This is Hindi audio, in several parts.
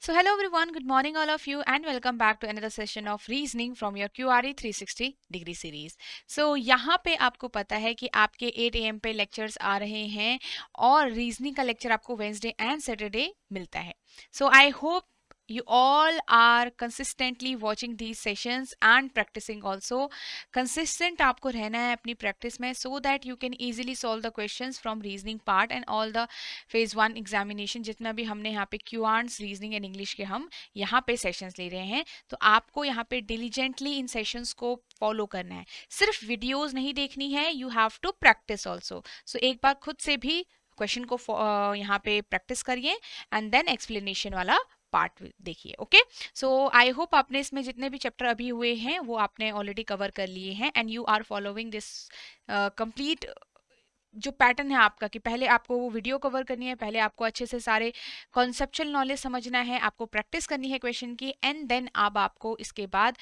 So hello everyone, good morning all of you and welcome back to another session of reasoning from your QRE 360 degree series. So यहाँ पे आपको पता है कि आपके 8 AM पे लेक्चर्स आ रहे हैं और रीजनिंग का लेक्चर आपको वेंसडे एंड सैटरडे मिलता है. So I hope you all are consistently watching these sessions and practicing also. Consistent आपको रहना है अपनी प्रैक्टिस में so that you can easily solve the questions from reasoning part and all the phase 1 examination जितना भी हमने यहाँ पे क्यूआंस रीजनिंग एंड इंग्लिश के हम यहाँ पे सेशंस ले रहे हैं. तो आपको यहाँ पे डिलीजेंटली इन सेशंस को फॉलो करना है. सिर्फ वीडियोस नहीं देखनी है, you have to practise also. So एक बार खुद से भी क्वेश्चन को यहाँ पे प्रैक्टिस करिए एंड देन एक्सप्लेनेशन वाला पार्ट देखिए. ओके, सो आई होप आपने इसमें जितने भी चैप्टर अभी हुए हैं वो आपने ऑलरेडी कवर कर लिए हैं and you are following this complete जो पैटर्न है आपका कि पहले आपको वो वीडियो कवर करनी है, पहले आपको अच्छे से सारे कॉन्सेप्चुअल नॉलेज समझना है, आपको प्रैक्टिस करनी है क्वेश्चन की एंड देन अब आपको इसके बाद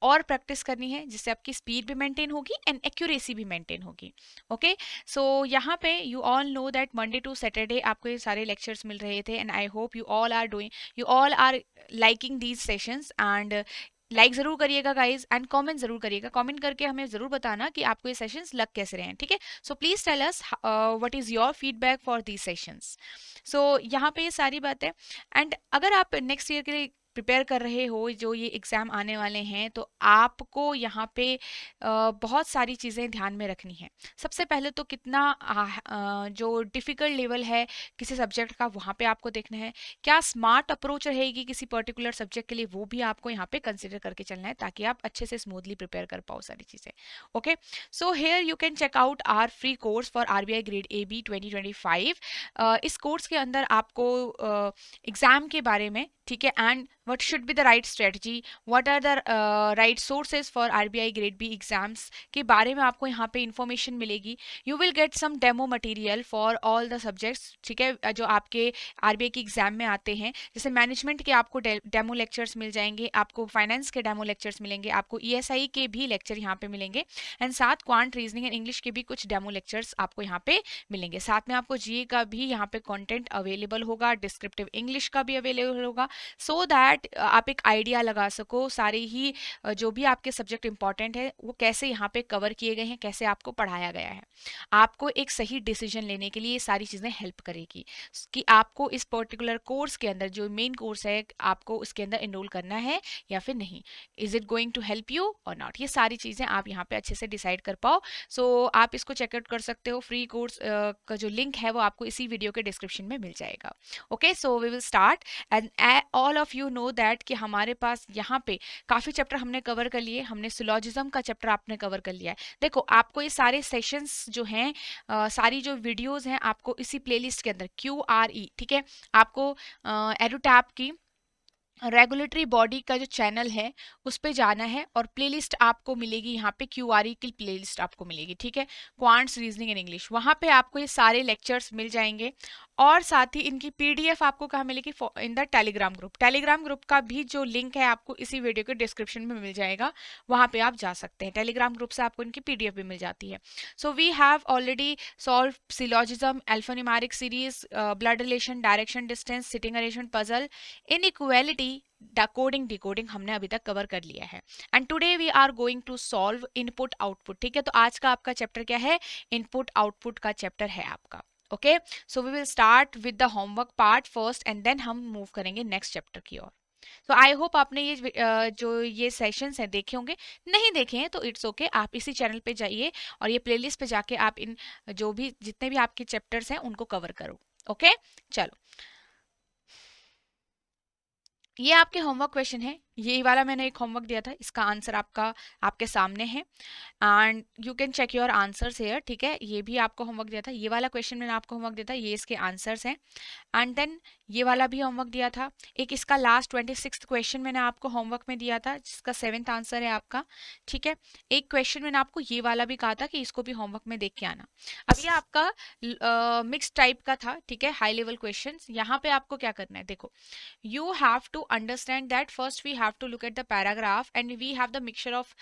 और प्रैक्टिस करनी है जिससे आपकी स्पीड भी मेंटेन होगी एंड एक्यूरेसी भी मेंटेन होगी. ओके, सो यहाँ पे you all know that Monday to Saturday आपको ये सारे लेक्चर्स मिल रहे थे and I hope you all are liking these sessions and like जरूर करिएगा गाइज एंड कमेंट जरूर करिएगा. कमेंट करके हमें जरूर बताना कि आपको ये सेशंस लग कैसे रहे हैं. ठीक है, so please tell us what is your feedback for these sessions. So यहाँ पे ये सारी बातें एंड अगर आप नेक्स्ट ईयर के लिए प्रिपेयर कर रहे हो, जो ये एग्ज़ाम आने वाले हैं, तो आपको यहाँ पे बहुत सारी चीज़ें ध्यान में रखनी है. सबसे पहले तो कितना जो डिफ़िकल्ट लेवल है किसी सब्जेक्ट का वहाँ पे आपको देखना है. क्या स्मार्ट अप्रोच रहेगी किसी पर्टिकुलर सब्जेक्ट के लिए वो भी आपको यहाँ पे कंसिडर करके चलना है ताकि आप अच्छे से स्मूथली प्रिपेयर कर पाओ सारी चीज़ें. Okay, so here you can check out our free course for RBI grade AB 2025. इस कोर्स के अंदर आपको एग्ज़ाम के बारे में, ठीक है, and what should be the right strategy, what are the right sources for RBI grade B exams के बारे में आपको यहाँ पे इंफॉर्मेशन मिलेगी. You will get some demo material for all the subjects, ठीक है, जो आपके RBI के एग्जाम में आते हैं. जैसे मैनेजमेंट के आपको डेमो लेक्चर्स मिल जाएंगे, आपको फाइनेंस के डेमो लेक्चर्स मिलेंगे, आपको ESI के भी लेक्चर यहाँ पे मिलेंगे एंड साथ क्वांट रीजनिंग एंड इंग्लिश के भी कुछ डेमो लेक्चर्स आपको यहाँ पे मिलेंगे. साथ में आपको GA का भी यहाँ पे कंटेंट अवेलेबल होगा, डिस्क्रिप्टिव इंग्लिश का भी अवेलेबल होगा सो दैट आप एक आइडिया लगा सको सारे ही जो भी आपके सब्जेक्ट इंपॉर्टेंट है वो कैसे यहाँ पे कवर किए गए हैं, कैसे आपको पढ़ाया गया है. आपको एक सही डिसीजन लेने के लिए ये सारी चीज़ें हेल्प करेगी कि आपको इस पर्टिकुलर कोर्स के अंदर जो मेन कोर्स है आपको उसके अंदर इनरोल करना है या फिर नहीं. Is it going to help you और नॉट, ये सारी चीज़ें आप यहाँ पे अच्छे से डिसाइड कर पाओ. सो आप इसको चेकआउट कर सकते हो. फ्री कोर्स का जो लिंक है वो आपको इसी वीडियो के डिस्क्रिप्शन में मिल जाएगा. Okay, so we will start and all of you know that कि हमारे पास यहाँ पे काफ़ी चैप्टर हमने कवर कर लिए. हमने सिलॉजिज्म का चैप्टर आपने कवर कर लिया है. देखो आपको ये सारे सेशंस जो हैं सारी जो वीडियोस हैं आपको इसी प्लेलिस्ट के अंदर QRE, ठीक है, आपको एडुटैप की रेगुलेटरी बॉडी का जो चैनल है उस पे जाना है और प्लेलिस्ट आपको मिलेगी यहाँ पे QRE की प्लेलिस्ट आपको मिलेगी. ठीक है, क्वांट्स रीजनिंग एंड इंग्लिश, वहाँ पे आपको ये सारे लेक्चर्स मिल जाएंगे और साथ ही इनकी PDF आपको कहाँ मिलेगी, in the Telegram group. Telegram group का भी जो लिंक है आपको इसी वीडियो के डिस्क्रिप्शन में मिल जाएगा, वहाँ पे आप जा सकते हैं. टेलीग्राम ग्रुप से आपको इनकी PDF भी मिल जाती है. So we have already solved syllogism, alphanumeric series, blood relation, direction distance, sitting arrangement puzzle, inequality, coding decoding हमने अभी तक कवर कर लिया है. And today we are going to solve input output. ठीक है, तो आज का आपका चैप्टर क्या है, इनपुट आउटपुट का चैप्टर है आपका. Okay, so we will start with the homework part first and then हम मूव करेंगे नेक्स्ट चैप्टर की ओर. तो आई होप आपने ये जो ये सेशंस हैं देखे होंगे. नहीं देखे हैं तो इट्स ओके, आप इसी चैनल पे जाइए और ये प्लेलिस्ट पे जाके आप इन जो भी जितने भी आपके चैप्टर्स हैं उनको कवर करो. ओके, चलो ये आपके होमवर्क क्वेश्चन है. ये वाला मैंने एक होमवर्क दिया था, इसका आंसर आपका आपके सामने है and you can check your answers here. ठीक है, ये भी आपको होमवर्क दिया था, ये वाला क्वेश्चन मैंने आपको होमवर्क दिया था, ये इसके आंसर्स हैं. एंड देन ये वाला भी होमवर्क दिया था. एक इसका लास्ट 26th क्वेश्चन मैंने आपको होमवर्क में दिया था जिसका 7th आंसर है आपका. ठीक है, एक क्वेश्चन मैंने आपको ये वाला भी कहा था कि इसको भी होमवर्क में देख के आना. अब ये आपका मिक्स टाइप का था. ठीक है, हाई लेवल क्वेश्चन. यहाँ पे आपको क्या करना है, देखो, you have to understand that first we have to look at the paragraph and we have the mixture of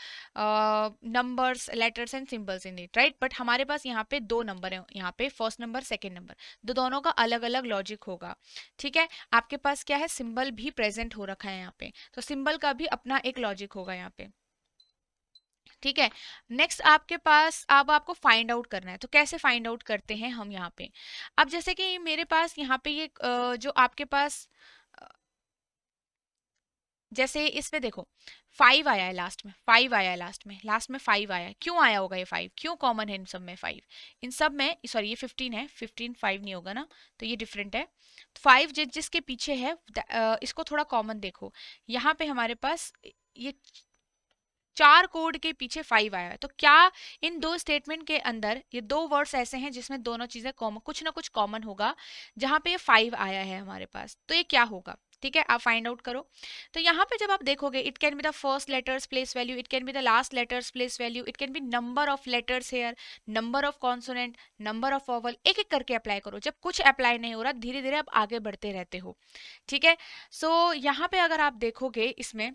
numbers, letters and symbols in it, right? but हमारे पास यहाँ पे दो नंबर है, यहाँ पे फर्स्ट नंबर सेकेंड नंबर, दोनों का अलग अलग लॉजिक होगा, ठीक है। आपके पास क्या है, सिंबल भी प्रेजेंट हो रखा है यहाँ पे, तो सिंबल का भी अपना एक लॉजिक होगा यहाँ पे, ठीक है। नेक्स्ट आपके पास अब आपको फाइंड आउट करना है, तो कैसे फाइंड आउट करते हैं हम यहाँ पे। अब जैसे कि मेरे पास यहाँ पे ये जो आपके पास जैसे इसमें देखो 5 आया है लास्ट में, 5 आया है लास्ट में 5 आया है, क्यों आया होगा ये 5, क्यों कॉमन है इन सब में 5, इन सब में सॉरी ये 15 है, 15 5 नहीं होगा ना, तो ये डिफरेंट है। 5 जिसके पीछे है इसको थोड़ा कॉमन देखो, यहाँ पे हमारे पास ये 4 कोड के पीछे 5 आया है, तो क्या इन दो स्टेटमेंट के अंदर ये दो वर्ड्स ऐसे हैं जिसमें दोनों चीजें कॉमन, कुछ ना कुछ कॉमन होगा, जहां पे ये 5 आया है हमारे पास, तो ये क्या होगा, ठीक है। आप फाइंड आउट करो। तो यहाँ पे जब आप देखोगे it can be the first letters place value, it can be the last letters place value, it can be number of letters here, number of consonant, number of vowel, एक एक करके अप्लाई करो। जब कुछ अप्लाई नहीं हो रहा धीरे धीरे आप आगे बढ़ते रहते हो, ठीक है। सो यहाँ पे अगर आप देखोगे इसमें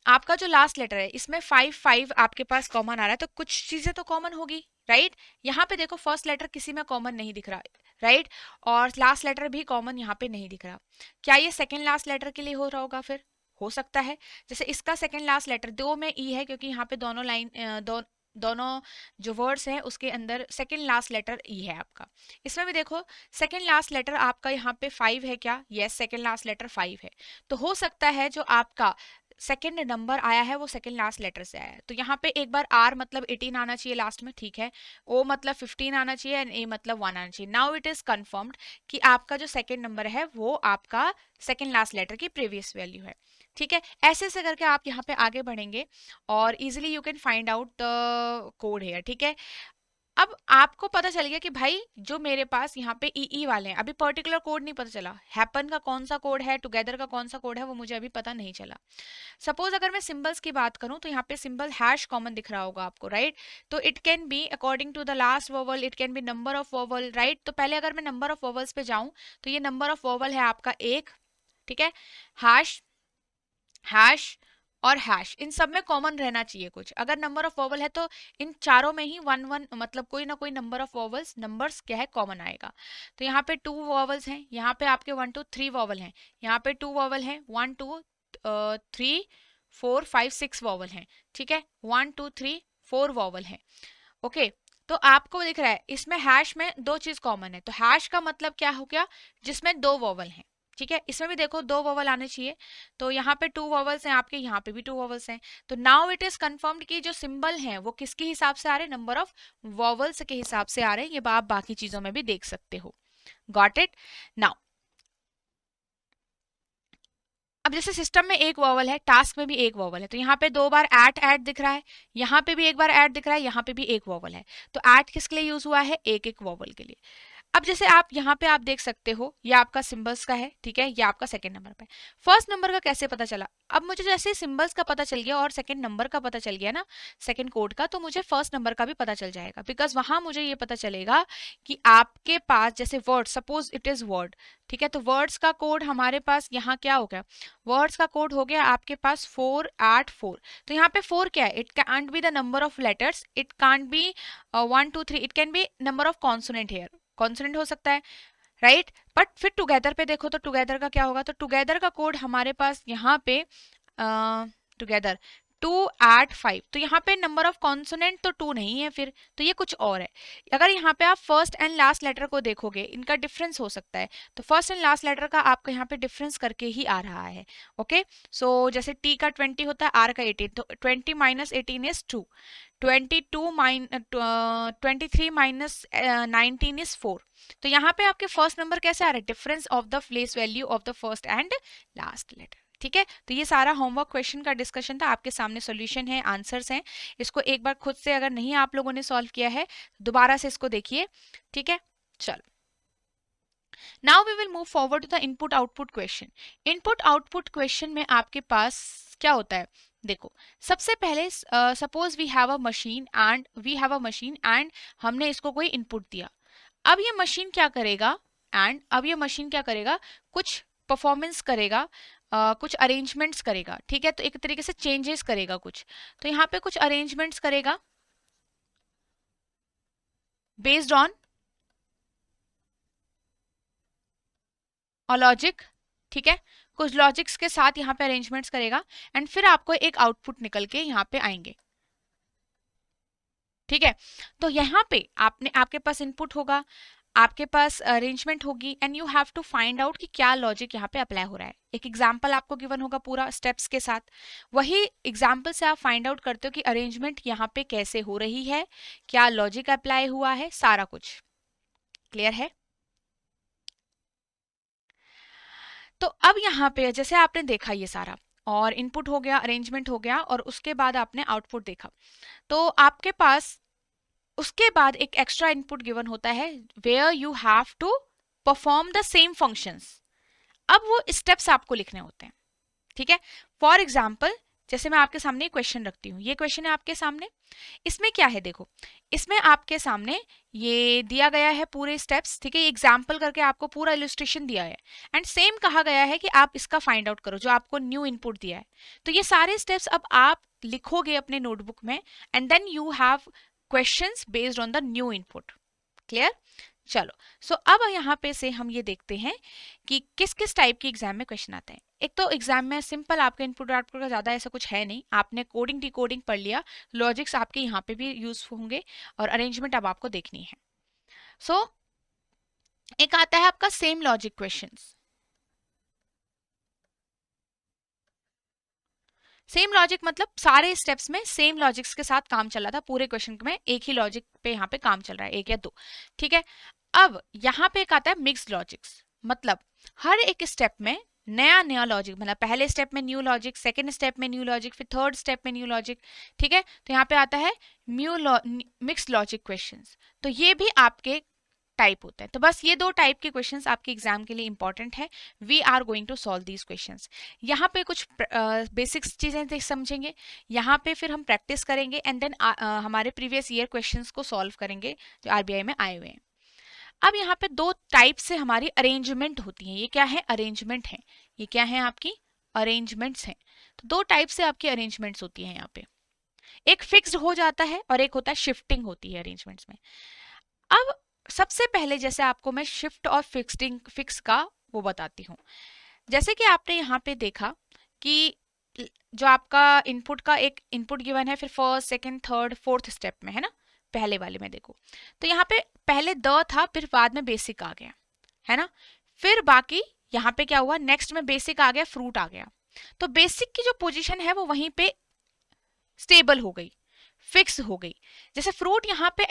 आपका जो लास्ट लेटर है इसमें 5 आपके पास कॉमन आ रहा है, तो कुछ चीजें तो कॉमन होगी, राइट। यहाँ पे देखो फर्स्ट लेटर किसी में कॉमन नहीं दिख रहा, राइट, और लास्ट लेटर भी कॉमन यहाँ पे नहीं दिख रहा। क्या ये सेकंड लास्ट लेटर के लिए हो रहा होगा, फिर हो सकता है जैसे इसका सेकंड लास्ट लेटर दो में ई है, क्योंकि यहाँ पे दोनों लाइन दोनों जो वर्ड्स हैं उसके अंदर सेकंड लास्ट लेटर ई है आपका। इसमें भी देखो सेकंड लास्ट लेटर आपका यहाँ पे 5 है, क्या, यस सेकंड लास्ट लेटर 5 है, तो हो सकता है जो आपका सेकेंड नंबर आया है वो सेकेंड लास्ट लेटर से आया है। तो यहाँ पे एक बार आर मतलब 18 आना चाहिए लास्ट में, ठीक है, ओ मतलब 15 आना चाहिए एंड ए मतलब 1 आना चाहिए। नाउ इट इज कंफर्म्ड कि आपका जो सेकेंड नंबर है वो आपका सेकेंड लास्ट लेटर की प्रीवियस वैल्यू है, ठीक है। ऐसे ऐसे करके आप यहाँ पे आगे बढ़ेंगे और easily you can find out the code है, ठीक है। अब आपको पता चल गया कि भाई जो मेरे पास यहाँ पे ई वाले हैं, अभी पर्टिकुलर कोड नहीं पता चला, हैपन का कौन सा कोड है, टुगेदर का कौन सा कोड है, वो मुझे अभी पता नहीं चला। सपोज अगर मैं सिंबल्स की बात करूं तो यहाँ पे सिंबल हैश कॉमन दिख रहा होगा आपको, राइट। तो it can be according to the last vowel, it can be number of vowel, right. तो पहले अगर मैं नंबर ऑफ वोवल्स पे जाऊं तो ये नंबर ऑफ वोवल है आपका 1, ठीक है। हैश, हैश और हैश, इन सब में कॉमन रहना चाहिए कुछ। अगर नंबर ऑफ वोवल है तो इन चारों में ही 1 1 मतलब कोई ना कोई नंबर ऑफ वोवल्स नंबर्स क्या है कॉमन आएगा। तो यहाँ पे 2 वोवल्स हैं, यहाँ पे आपके 1 2 3 वोवल हैं, यहाँ पे 2 वोवल हैं, 1 2 3 4 5 6 वोवल हैं, ठीक है, 1 2 3 4 वोवल हैं, ओके। तो आपको दिख रहा है इसमें हैश में दो चीज कॉमन है, तो हैश का मतलब क्या हो गया, जिसमें दो वोवल हैं, ठीक है। इसमें भी देखो दो वोवल आने चाहिए, तो यहाँ पे 2 वोवल्स हैं आपके, यहाँ पे भी 2 वोवल्स हैं। तो नाउ इट इज कंफर्म्ड कि जो सिंबल हैं वो किसके हिसाब से आ रहे हैं, नंबर ऑफ वोवल्स के हिसाब से आ रहे हैं। ये आप बाकी चीजों में भी देख सकते हो, गॉट इट। नाउ अब जैसे सिस्टम में एक वोवल है, टास्क में भी एक वोवल है, तो यहाँ पे 2 बार एट दिख रहा है, यहाँ पे भी एक बार एट दिख रहा है, यहाँ पे भी एक वोवल है। तो एट किसके लिए यूज हुआ है, एक एक वोवल के लिए। अब जैसे आप यहाँ पे आप देख सकते हो ये आपका सिंबल्स का है, ठीक है, ये आपका सेकंड नंबर पे। फर्स्ट नंबर का कैसे पता चला, अब मुझे जैसे सिंबल्स का पता चल गया और सेकंड नंबर का पता चल गया ना, सेकंड कोड का, तो मुझे फर्स्ट नंबर का भी पता चल जाएगा, बिकॉज वहां मुझे ये पता चलेगा कि आपके पास जैसे word, suppose it is word, ठीक है, तो वर्ड्स का कोड हमारे पास यहाँ क्या हो गया, वर्ड्स का कोड हो गया आपके पास 4 8 4। तो यहाँ पे 4 क्या है, it can't be the number of letters, it can't be 1 2 3, it can be number of consonant here, consonant हो सकता है, राइट। बट फिर टुगेदर पे देखो तो टुगेदर का क्या होगा, तो टुगेदर का कोड हमारे पास यहाँ पे टुगेदर 2 8 5, तो यहाँ पे नंबर ऑफ कॉन्सोनेंट तो 2 नहीं है, फिर तो ये कुछ और है। अगर यहाँ पे आप फर्स्ट एंड लास्ट लेटर को देखोगे इनका डिफरेंस हो सकता है, तो फर्स्ट एंड लास्ट लेटर का आपका यहाँ पे डिफरेंस करके ही आ रहा है, ओके। सो जैसे टी का 20 होता है, आर का 18, तो 20 माइनस 18 इज 2, 23 माइनस 19 इज 4। तो यहाँ पे आपके फर्स्ट नंबर कैसे आ रहा है, difference of the place value of the first and last letter, ठीक है। तो ये सारा होमवर्क क्वेश्चन का डिस्कशन था, आपके सामने सॉल्यूशन है, आंसर्स हैं। इसको एक बार खुद से अगर नहीं आप लोगों ने सॉल्व किया है दोबारा से इसको देखिए, ठीक है। चलो now we will move forward to the input output question. Input output question में आपके पास क्या होता है, देखो सबसे पहले suppose we have a machine and हमने इसको कोई इनपुट दिया। अब ये मशीन क्या करेगा, कुछ परफॉर्मेंस करेगा, कुछ अरेंजमेंट्स करेगा, ठीक है, तो एक तरीके से चेंजेस करेगा कुछ, तो यहाँ पे कुछ अरेंजमेंट्स करेगा बेस्ड ऑन लॉजिक, ठीक है, कुछ लॉजिक्स के साथ यहाँ पे अरेंजमेंट्स करेगा एंड फिर आपको एक आउटपुट निकल के यहाँ पे आएंगे, ठीक है। तो यहाँ पे आपके पास इनपुट होगा, आपके पास अरेंजमेंट होगी and you have to find out कि क्या लॉजिक यहाँ पे अप्लाई हो रहा है। एक एग्जांपल आपको गिवन होगा पूरा स्टेप्स के साथ, वही एग्जांपल से आप फाइंड आउट करते हो कि अरेंजमेंट यहाँ पे कैसे हो रही है, क्या लॉजिक अप्लाई हुआ है, सारा कुछ क्लियर है। तो अब यहाँ पे जैसे आपने देखा ये सारा, और इनपुट हो गया, अरेंजमेंट हो गया, और उसके बाद आपने आउटपुट देखा, तो आपके पास उसके बाद एक एक्स्ट्रा इनपुट गिवन होता है where you have to perform the same functions. अब वो स्टेप्स आपको लिखने होते हैं, ठीक है। फॉर एग्जाम्पल जैसे मैं आपके सामने क्वेश्चन रखती हूँ, ये क्वेश्चन है आपके सामने, इसमें क्या है देखो, इसमें आपके सामने ये दिया गया है पूरे स्टेप्स, ठीक है, एग्जाम्पल करके आपको पूरा इलस्ट्रेशन दिया है एंड सेम कहा गया है कि आप इसका फाइंड आउट करो जो आपको न्यू इनपुट दिया है। तो ये सारे स्टेप्स अब आप लिखोगे अपने नोटबुक में and then you have questions based on the new input, clear. चलो सो अब यहाँ पे से हम ये देखते हैं कि किस किस टाइप के एग्जाम में क्वेश्चन आते हैं। एक तो एग्जाम में सिंपल आपका इनपुट आउटपुट का ज़्यादा ऐसा कुछ है नहीं, आपने कोडिंग डिकोडिंग पढ़ लिया, लॉजिक्स आपके यहाँ पे भी यूज होंगे और अरेंजमेंट अब आपको देखनी है। सो एक आता है आपका same logic questions. Same logic मतलब सारे स्टेप्स में सेम लॉजिक्स के साथ काम चल रहा था, पूरे क्वेश्चन में एक ही लॉजिक पे यहाँ पे काम चल रहा है, एक या दो, ठीक है। अब यहाँ पे एक आता है मिक्स लॉजिक्स, मतलब हर एक स्टेप में नया नया लॉजिक, मतलब पहले स्टेप में न्यू लॉजिक, सेकंड स्टेप में न्यू लॉजिक, फिर थर्ड स्टेप में न्यू लॉजिक, ठीक है। तो यहाँ पे आता है मिक्स लॉजिक क्वेश्चंस। तो ये भी आपके टाइप होता है। तो बस ये दो टाइप के क्वेश्चंस आपके एग्जाम के लिए इंपॉर्टेंट है। We are going to solve these questions. यहाँ पे कुछ बेसिक्स चीजें समझेंगे, यहाँ पे फिर हम प्रैक्टिस करेंगे एंड देन हमारे प्रीवियस ईयर क्वेश्चंस को सॉल्व करेंगे जो आरबीआई में आए हुए हैं। अब यहाँ पे दो टाइप से हमारी अरेंजमेंट होती है। ये क्या है? अरेंजमेंट है। ये क्या है? आपकी अरेंजमेंट्स हैं। तो दो टाइप से आपकी अरेंजमेंट्स होती है यहाँ पे, एक फिक्स्ड हो जाता है और एक होता है शिफ्टिंग होती है अरेंजमेंट्स में। अब सबसे पहले जैसे आपको मैं शिफ्ट और फिक्स का वो बताती हूँ। जैसे कि आपने यहाँ पे देखा कि जो आपका इनपुट का एक इनपुट गिवन है, फिर first second third fourth step में है ना, पहले वाले में देखो तो यहाँ पे पहले द था, फिर बाद में बेसिक आ गया है ना, फिर बाकी यहाँ पे क्या हुआ, नेक्स्ट में बेसिक आ गया, फ्रूट आ गया। तो बेसिक की जो पोजीशन है वो वहीं पे स्टेबल हो गई, फिक्स हो गई। जैसे फ्रूट यहाँ पे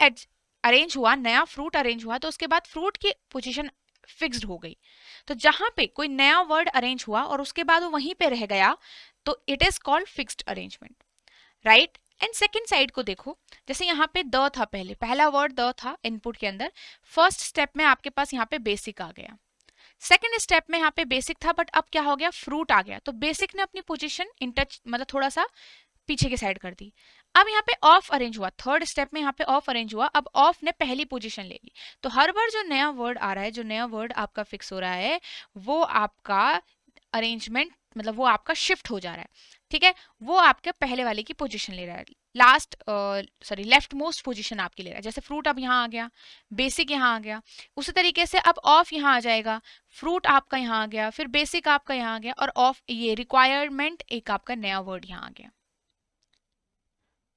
अरेंज हुआ, नया फ्रूट अरेंज हुआ, तो उसके बाद फ्रूट की पोजीशन फिक्स्ड हो गई। तो जहां पे कोई नया वर्ड अरेंज हुआ और उसके बाद वो वहीं पे रह गया, तो it is called fixed arrangement, right. And second side को देखो, जैसे यहाँ पे द था, पहला वर्ड द था इनपुट के अंदर, फर्स्ट स्टेप में आपके पास यहाँ पे बेसिक आ गया, सेकेंड स्टेप में यहाँ पे बेसिक था बट अब क्या हो गया, फ्रूट आ गया। तो बेसिक ने अपनी पोजीशन इंटच मतलब थोड़ा सा पीछे की साइड कर दी। अब यहाँ पे ऑफ अरेंज हुआ, थर्ड स्टेप में यहाँ पे ऑफ अरेंज हुआ, अब ऑफ ने पहली पोजीशन ले ली। तो हर बार जो नया वर्ड आ रहा है, जो नया वर्ड आपका फिक्स हो रहा है, वो आपका अरेंजमेंट मतलब वो आपका शिफ्ट हो जा रहा है, ठीक है। वो आपके पहले वाले की पोजीशन ले रहा है, last sorry left most position आपकी ले रहा है। जैसे फ्रूट अब यहाँ आ गया, बेसिक यहाँ आ गया, उसी तरीके से अब ऑफ यहाँ आ जाएगा, फ्रूट आपका यहाँ आ गया, फिर बेसिक आपका यहाँ आ गया, और ऑफ ये रिक्वायरमेंट एक आपका नया वर्ड यहाँ आ गया।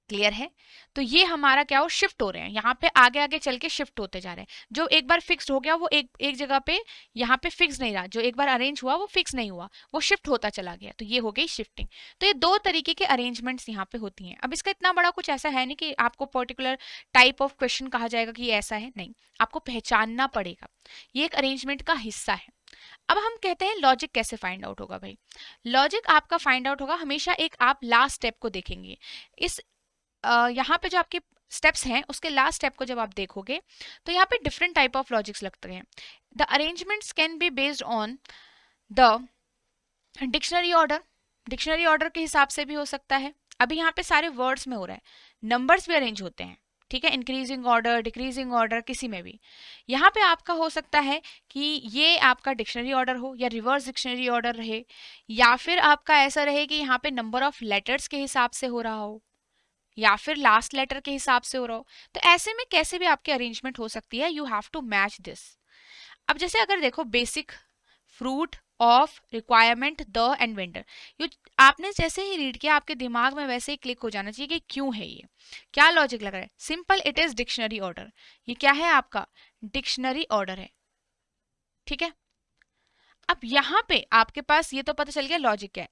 क्लियर है? तो ये हमारा क्या हो, शिफ्ट हो रहे हैं, यहाँ पे आगे आगे चल के शिफ्ट होते जा रहे हैं। जो एक बार फिक्स्ड हो गया वो एक जगह पे यहाँ पे फिक्स नहीं रहा, जो एक बार अरेंज हुआ वो फिक्स नहीं हुआ, वो शिफ्ट होता चला गया। तो ये हो गई शिफ्टिंग। तो ये दो तरीके के अरेंजमेंट्स यहाँ पे होती हैं। अब इसका इतना बड़ा कुछ ऐसा है नहीं कि आपको पर्टिकुलर टाइप ऑफ क्वेश्चन कहा जाएगा कि ये ऐसा है, नहीं, आपको पहचानना पड़ेगा, ये एक अरेंजमेंट का हिस्सा है। अब हम कहते हैं लॉजिक कैसे फाइंड आउट होगा भाई। लॉजिक आपका फाइंड आउट होगा हमेशा एक आप लास्ट स्टेप को देखेंगे। इस यहाँ पे जो आपके स्टेप्स हैं उसके लास्ट स्टेप को जब आप देखोगे तो यहाँ पे डिफरेंट टाइप ऑफ लॉजिक्स लगते हैं। The arrangements can be based on the dictionary order, dictionary order के हिसाब से भी हो सकता है। अभी यहाँ पे सारे वर्ड्स में हो रहा है, नंबर्स भी अरेंज होते हैं, ठीक है, इंक्रीजिंग ऑर्डर, डिक्रीजिंग ऑर्डर, किसी में भी। यहाँ पे आपका हो सकता है कि ये आपका डिक्शनरी ऑर्डर हो या रिवर्स डिक्शनरी ऑर्डर रहे, या फिर आपका ऐसा रहे कि यहाँ पे नंबर ऑफ लेटर्स के हिसाब से हो रहा हो, या फिर लास्ट लेटर के हिसाब से हो रहा हो। तो ऐसे में कैसे भी आपकी अरेंजमेंट हो सकती है, you have to match this. अब जैसे अगर देखो basic, fruit, of, requirement, the end vendor, ये आपने जैसे ही रीड किया आपके दिमाग में वैसे ही क्लिक हो जाना चाहिए कि क्यों है ये, क्या लॉजिक लग रहा है। Simple, it is dictionary order. ये क्या है आपका डिक्शनरी ऑर्डर है, ठीक है। अब यहाँ पे आपके पास ये तो पता चल गया लॉजिक क्या है।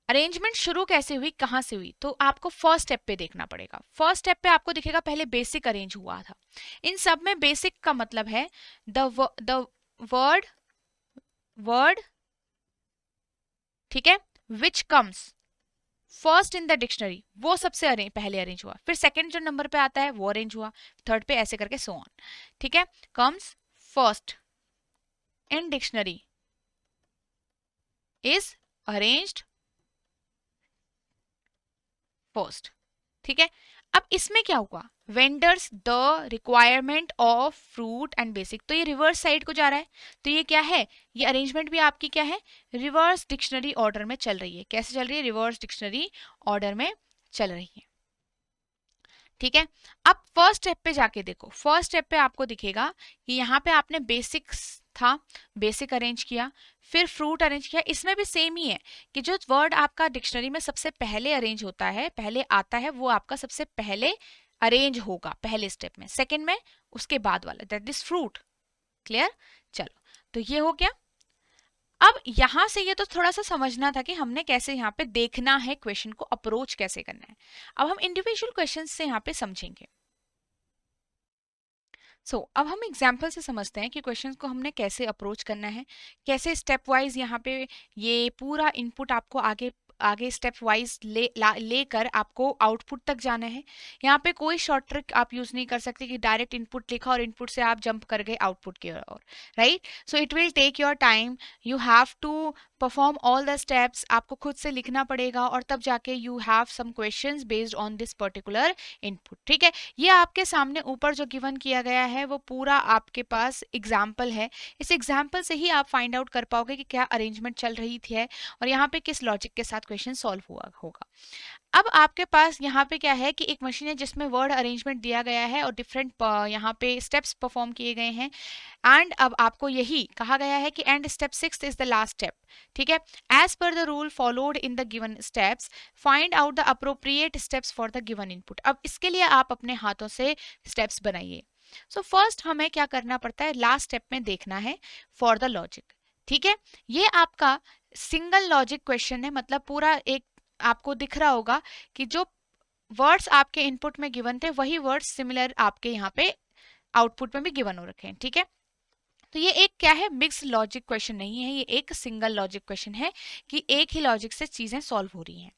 अरेंजमेंट शुरू कैसे हुई, कहाँ से हुई, तो आपको फर्स्ट स्टेप पे देखना पड़ेगा। फर्स्ट स्टेप पे आपको दिखेगा पहले बेसिक अरेंज हुआ था। इन सब में बेसिक का मतलब है द वर्ड वर्ड, ठीक है, which comes first in the dictionary, वो सबसे पहले अरेंज हुआ। फिर सेकंड जो नंबर पे आता है वो अरेंज हुआ, थर्ड पे ऐसे करके सो ऑन, ठीक है। Comes first in dictionary is arranged first, ठीक है। अब इसमें क्या हुआ, vendors the requirement of fruit and basic, तो ये रिवर्स साइड को जा रहा है। तो ये क्या है, ये अरेंजमेंट भी आपकी क्या है, रिवर्स डिक्शनरी ऑर्डर में चल रही है। कैसे चल रही है, रिवर्स डिक्शनरी ऑर्डर में चल रही है, ठीक है। अब फर्स्ट स्टेप पे जाके देखो, फर्स्ट स्टेप पे आपको दिखेगा कि यहाँ पे आपने बेसिक्स था, बेसिक अरेंज किया, फिर फ्रूट अरेंज किया। इसमें भी सेम ही है कि जो वर्ड आपका डिक्शनरी में सबसे पहले अरेंज होता है, पहले आता है, वो आपका सबसे पहले अरेंज होगा पहले स्टेप में। सेकंड में उसके बाद वाला, दैट इज फ्रूट। क्लियर, चलो तो ये हो गया। अब यहां से ये तो थोड़ा सा समझना था कि हमने कैसे यहाँ पे देखना है, क्वेश्चन को अप्रोच कैसे करना है। अब हम इंडिविजुअल क्वेश्चन से यहाँ पे समझेंगे। अब हम एग्जाम्पल से समझते हैं कि क्वेश्चंस को हमने कैसे अप्रोच करना है, कैसे स्टेप वाइज यहाँ पे ये पूरा इनपुट आपको आगे आगे स्टेप वाइज लेकर आपको आउटपुट तक जाना है। यहाँ पे कोई शॉर्ट ट्रिक आप यूज नहीं कर सकते कि डायरेक्ट इनपुट लिखा और इनपुट से आप जंप कर गए आउटपुट की ओर, right. So it will take your time, you have to perform all the steps, आपको खुद से लिखना पड़ेगा और तब जाके you have some questions based on this particular input, ठीक है। ये आपके सामने ऊपर जो गिवन किया गया है वो पूरा आपके पास एग्जाम्पल है। इस एग्जाम्पल से ही आप फाइंड आउट कर पाओगे कि क्या अरेंजमेंट चल रही थी है और यहाँ पे किस लॉजिक के साथ क्वेश्चन सॉल्व हुआ होगा। अब आपके पास यहाँ पे क्या है कि एक मशीन है जिसमें वर्ड अरेंजमेंट दिया गया है और डिफरेंट यहाँ पे स्टेप्स परफॉर्म किए गए हैं। एंड अब आपको यही कहा गया है कि and step 6 is the last step, ठीक है। As per the rule followed in the given steps find out the appropriate steps for the given input. अब इसके लिए आप अपने हाथों से स्टेप्स बनाइए। फर्स्ट हमें क्या करना पड़ता है, लास्ट स्टेप में देखना है फॉर द लॉजिक, ठीक है। ये आपका सिंगल लॉजिक क्वेश्चन है, मतलब पूरा एक आपको दिख रहा होगा कि जो वर्ड्स आपके इनपुट में गिवन थे वही वर्ड्स सिमिलर आपके यहाँ पे आउटपुट में भी गिवन हो रखे हैं, ठीक है। तो ये एक क्या है, मिक्स लॉजिक क्वेश्चन नहीं है, ये एक सिंगल लॉजिक क्वेश्चन है कि एक ही लॉजिक से चीजें सॉल्व हो रही हैं।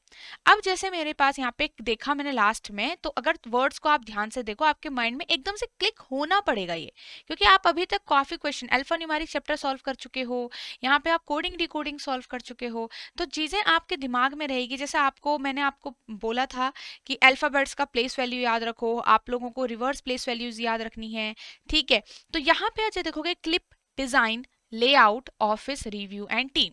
अब जैसे मेरे पास यहाँ पे देखा मैंने लास्ट में, तो अगर वर्ड्स को आप ध्यान से देखो आपके माइंड में एकदम से क्लिक होना पड़ेगा ये, क्योंकि आप अभी तक काफी question alpha numeric chapter solve कर चुके हो, यहाँ पे आप कोडिंग डिकोडिंग सॉल्व कर चुके हो, तो चीजें आपके दिमाग में रहेगी। जैसे मैंने आपको बोला था कि अल्फाबेट्स का प्लेस वैल्यू याद रखो, आप लोगों को रिवर्स प्लेस वैल्यूज याद रखनी है, ठीक है। तो यहाँ पे आज देखोगे clip, design, layout, office, review and team,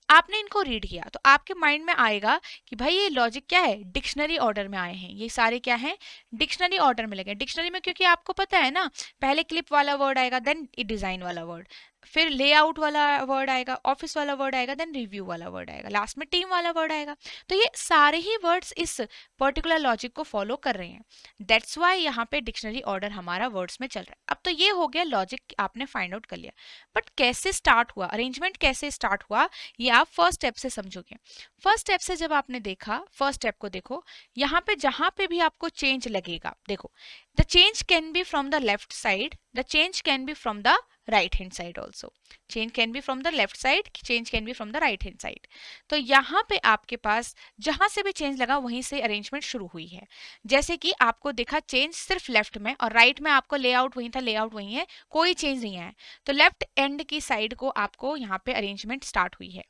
आपने इनको रीड किया तो आपके माइंड में आएगा कि भाई ये लॉजिक क्या है, डिक्शनरी ऑर्डर में आए हैं, ये सारे क्या हैं, डिक्शनरी ऑर्डर में लगे। डिक्शनरी में क्योंकि आपको पता है ना, पहले क्लिप वाला वर्ड आएगा, देन डिजाइन वाला वर्ड, फिर लेआउट वाला वर्ड आएगा, ऑफिस वाला वर्ड आएगा, देन रिव्यू वाला वर्ड आएगा, लास्ट में टीम वाला वर्ड आएगा। तो ये सारे ही वर्ड्स इस पर्टिकुलर लॉजिक को फॉलो कर रहे हैं, दैट्स वाई यहाँ पे डिक्शनरी ऑर्डर हमारा वर्ड्स में चल रहा है। अब तो ये हो गया लॉजिक, आपने फाइंड आउट कर लिया, बट कैसे स्टार्ट हुआ, अरेंजमेंट कैसे स्टार्ट हुआ, ये आप फर्स्ट स्टेप से समझोगे। फर्स्ट स्टेप से जब आपने देखा, फर्स्ट स्टेप को देखो, यहाँ पे जहां पे भी आपको चेंज लगेगा, देखो the change can be from the left side, the change can be from the right hand side also, change can be from the left side, change can be from the right hand side. तो यहाँ पे आपके पास जहां से भी चेंज लगा वहीं से अरेंजमेंट शुरू हुई है। जैसे कि आपको देखा चेंज सिर्फ लेफ्ट में और राइट में आपको लेआउट वहीं था, लेआउट वहीं है, कोई चेंज नहीं आया, तो लेफ्ट एंड की साइड को आपको यहाँ पे अरेंजमेंट स्टार्ट हुई है।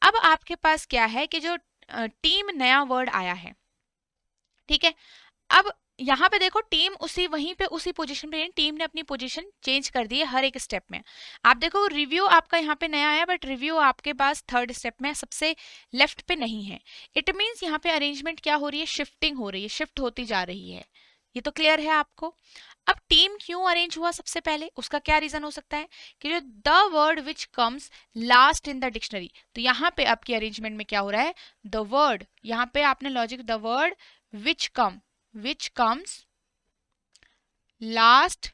अब आपके पास क्या है कि जो टीम नया वर्ड आया है, ठीक है। अब यहाँ पे देखो टीम उसी वहीं पे उसी पोजीशन पे है, टीम ने अपनी पोजीशन चेंज कर दी है हर एक स्टेप में। आप देखो रिव्यू आपका यहाँ पे नया आया, बट रिव्यू आपके पास थर्ड स्टेप में सबसे लेफ्ट पे नहीं है। इट मीन्स यहाँ पे अरेंजमेंट क्या हो रही है, शिफ्टिंग हो रही है, शिफ्ट होती जा रही है। ये तो क्लियर है आपको। अब टीम क्यों अरेंज हुआ सबसे पहले, उसका क्या रीजन हो सकता है कि जो the word which comes last in the dictionary, तो यहाँ पे आपकी अरेंजमेंट में क्या हो रहा है, द वर्ड, यहाँ पे आपने logic the word which comes last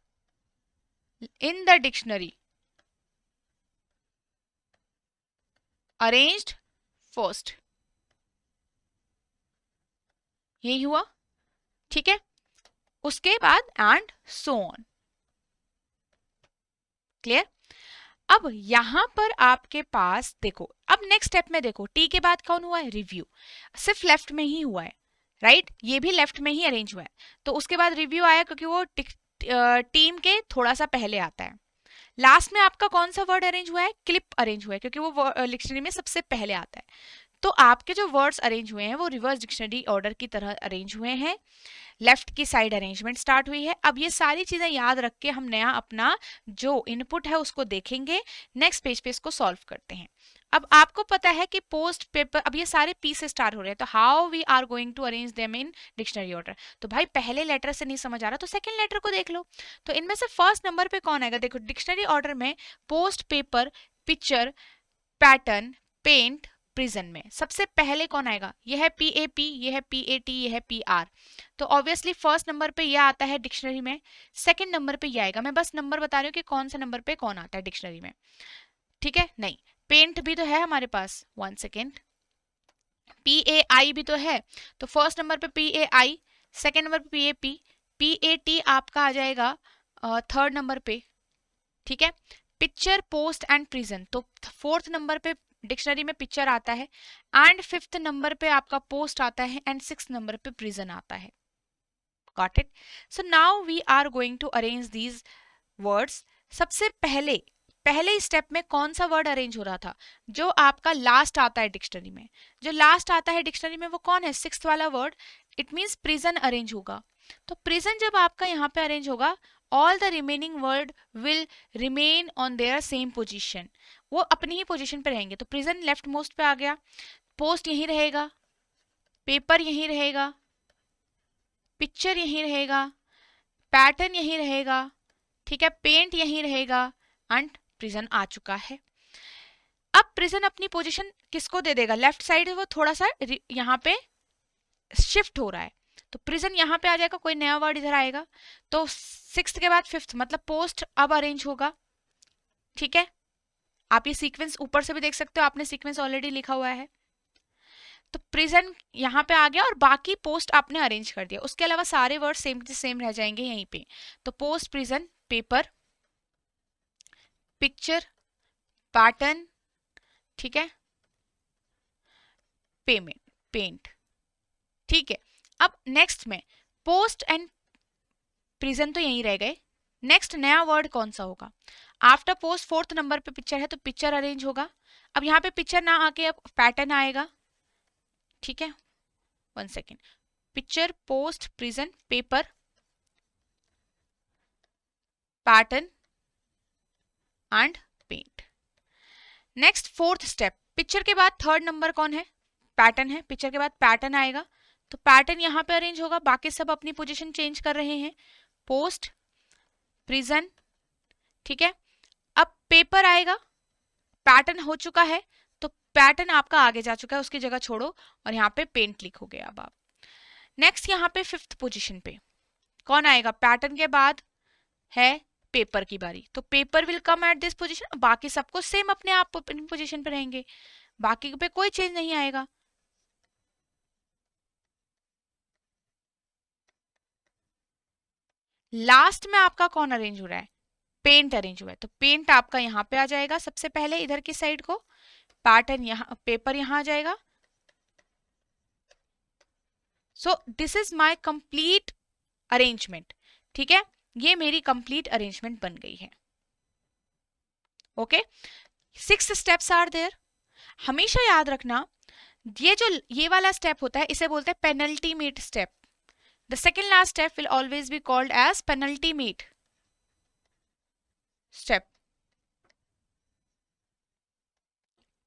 in the dictionary arranged first, यही हुआ, ठीक है। उसके बाद एंड सो ऑन, क्लियर। अब यहां पर आपके पास देखो, अब नेक्स्ट स्टेप में देखो टी के बाद कौन हुआ है, रिव्यू, सिर्फ लेफ्ट में ही हुआ है, राइट, ये भी लेफ्ट में ही अरेंज हुआ है। तो उसके बाद रिव्यू आया क्योंकि वो टीम के थोड़ा सा पहले आता है। लास्ट में आपका कौन सा वर्ड अरेंज हुआ है, क्लिप अरेंज हुआ है, क्योंकि वो डिक्शनरी में सबसे पहले आता है। तो आपके जो वर्ड्स अरेंज हुए हैं वो रिवर्स डिक्शनरी ऑर्डर की तरह अरेंज हुए हैं, लेफ्ट की साइड अरेंजमेंट स्टार्ट हुई है। अब ये सारी चीजें याद रख के हम नया अपना जो इनपुट है उसको देखेंगे, नेक्स्ट पेज पे इसको सॉल्व करते हैं। अब आपको पता है कि पोस्ट पेपर, अब ये सारे पी से स्टार्ट हो रहे हैं, तो how we are going to arrange them in dictionary order. तो भाई पहले लेटर से नहीं समझ आ रहा तो सेकंड लेटर को देख लो। तो इनमें से फर्स्ट नंबर पे कौन आएगा, देखो डिक्शनरी ऑर्डर में post, paper, picture, pattern, paint, prison में सबसे पहले कौन आएगा, यह है पीएपी, यह है पीएटी, यह है पीआर। तो ऑब्वियसली फर्स्ट नंबर पे यह आता है डिक्शनरी में, सेकंड नंबर पे यह आएगा। मैं बस नंबर बता रही हूँ कि कौन सा नंबर पे कौन आता है डिक्शनरी में, ठीक है। नहीं, पेंट भी तो है हमारे पास, वन सेकेंड, पीएआई भी तो है, तो फर्स्ट नंबर पे पीएआई, सेकंड नंबर पे पीएपी, पीएटी आपका आ जाएगा थर्ड नंबर पे, ठीक है। पिक्चर, पोस्ट एंड प्रिजन, तो फोर्थ नंबर पे डिक्शनरी में पिक्चर आता है, एंड फिफ्थ नंबर पे आपका पोस्ट आता है, एंड सिक्स नंबर पे प्रिजन आता है। Got it. So now we are going to arrange these words. सबसे पहले पहले स्टेप में कौन सा वर्ड अरेंज हो रहा था, जो आपका लास्ट आता है डिक्शनरी में, जो लास्ट आता है डिक्शनरी में वो कौन है, सिक्स्थ वाला word, it means prison arrange होगा। तो प्रिजन जब आपका यहाँ पे अरेंज होगा, all the remaining word will remain on their same position, वो अपनी ही पोजीशन पे रहेंगे। तो प्रिजन लेफ्ट मोस्ट पे आ गया, पोस्ट यहीं रहेगा, पेपर यहीं रहेगा, पिक्चर यहीं रहेगा, पैटर्न यहीं रहेगा, ठीक है, पेंट यहीं रहेगा, एंड प्रिजन आ चुका है। अब प्रिजन अपनी पोजीशन किसको दे देगा, लेफ्ट साइड वो थोड़ा सा यहाँ पे शिफ्ट हो रहा है, तो प्रिजन यहाँ पे आ जाएगा, कोई नया वर्ड इधर आएगा। तो सिक्स्थ के बाद फिफ्थ मतलब पोस्ट अब अरेंज होगा, ठीक है। आप ये सीक्वेंस ऊपर से भी देख सकते हो, आपने सीक्वेंस ऑलरेडी लिखा हुआ है। तो प्रिजन यहाँ पे आ गया और बाकी पोस्ट आपने अरेंज कर दिया, उसके अलावा सारे वर्ड सेम सेम रह जाएंगे यहीं पे। तो post, prison, paper, picture, pattern, ठीक है, पेमेंट, पेंट, ठीक है। अब नेक्स्ट में पोस्ट एंड प्रिजन तो यहीं रह गए, नेक्स्ट नया वर्ड कौन सा होगा, आफ्टर पोस्ट फोर्थ नंबर पे पिक्चर है तो पिक्चर अरेंज होगा। अब यहाँ पे पिक्चर ना आके अब पैटर्न आएगा, ठीक है, one second, picture, post, prison, paper, pattern and paint. Next fourth step, picture के बाद थर्ड नंबर कौन है, पैटर्न है, पिक्चर के बाद पैटर्न आएगा, तो पैटर्न यहाँ पे अरेंज होगा, बाकी सब अपनी पोजीशन चेंज कर रहे हैं, पोस्ट, प्रिजन, ठीक है। अब पेपर आएगा, पैटर्न हो चुका है तो पैटर्न आपका आगे जा चुका है, उसकी जगह छोड़ो और यहाँ पे पेंट लिखोगे। अब आप नेक्स्ट यहाँ पे फिफ्थ पोजीशन पे कौन आएगा, पैटर्न के बाद है पेपर की बारी, तो paper will come at this position, बाकी सबको सेम अपने आप अपनी पोजीशन पे रहेंगे, बाकी पे कोई चेंज नहीं आएगा। लास्ट में आपका कौन अरेंज हो रहा है, पेंट अरेंज हुआ है, तो पेंट आपका यहाँ पे आ जाएगा सबसे पहले इधर की साइड को, पैटर्न यहाँ, पेपर यहाँ आ जाएगा। So this is my complete arrangement, ठीक है, ये मेरी कंप्लीट अरेंजमेंट बन गई है। Okay, 6 steps are there. हमेशा याद रखना ये जो ये वाला स्टेप होता है इसे बोलते हैं penultimate step, The second last step will always be called as penultimate step.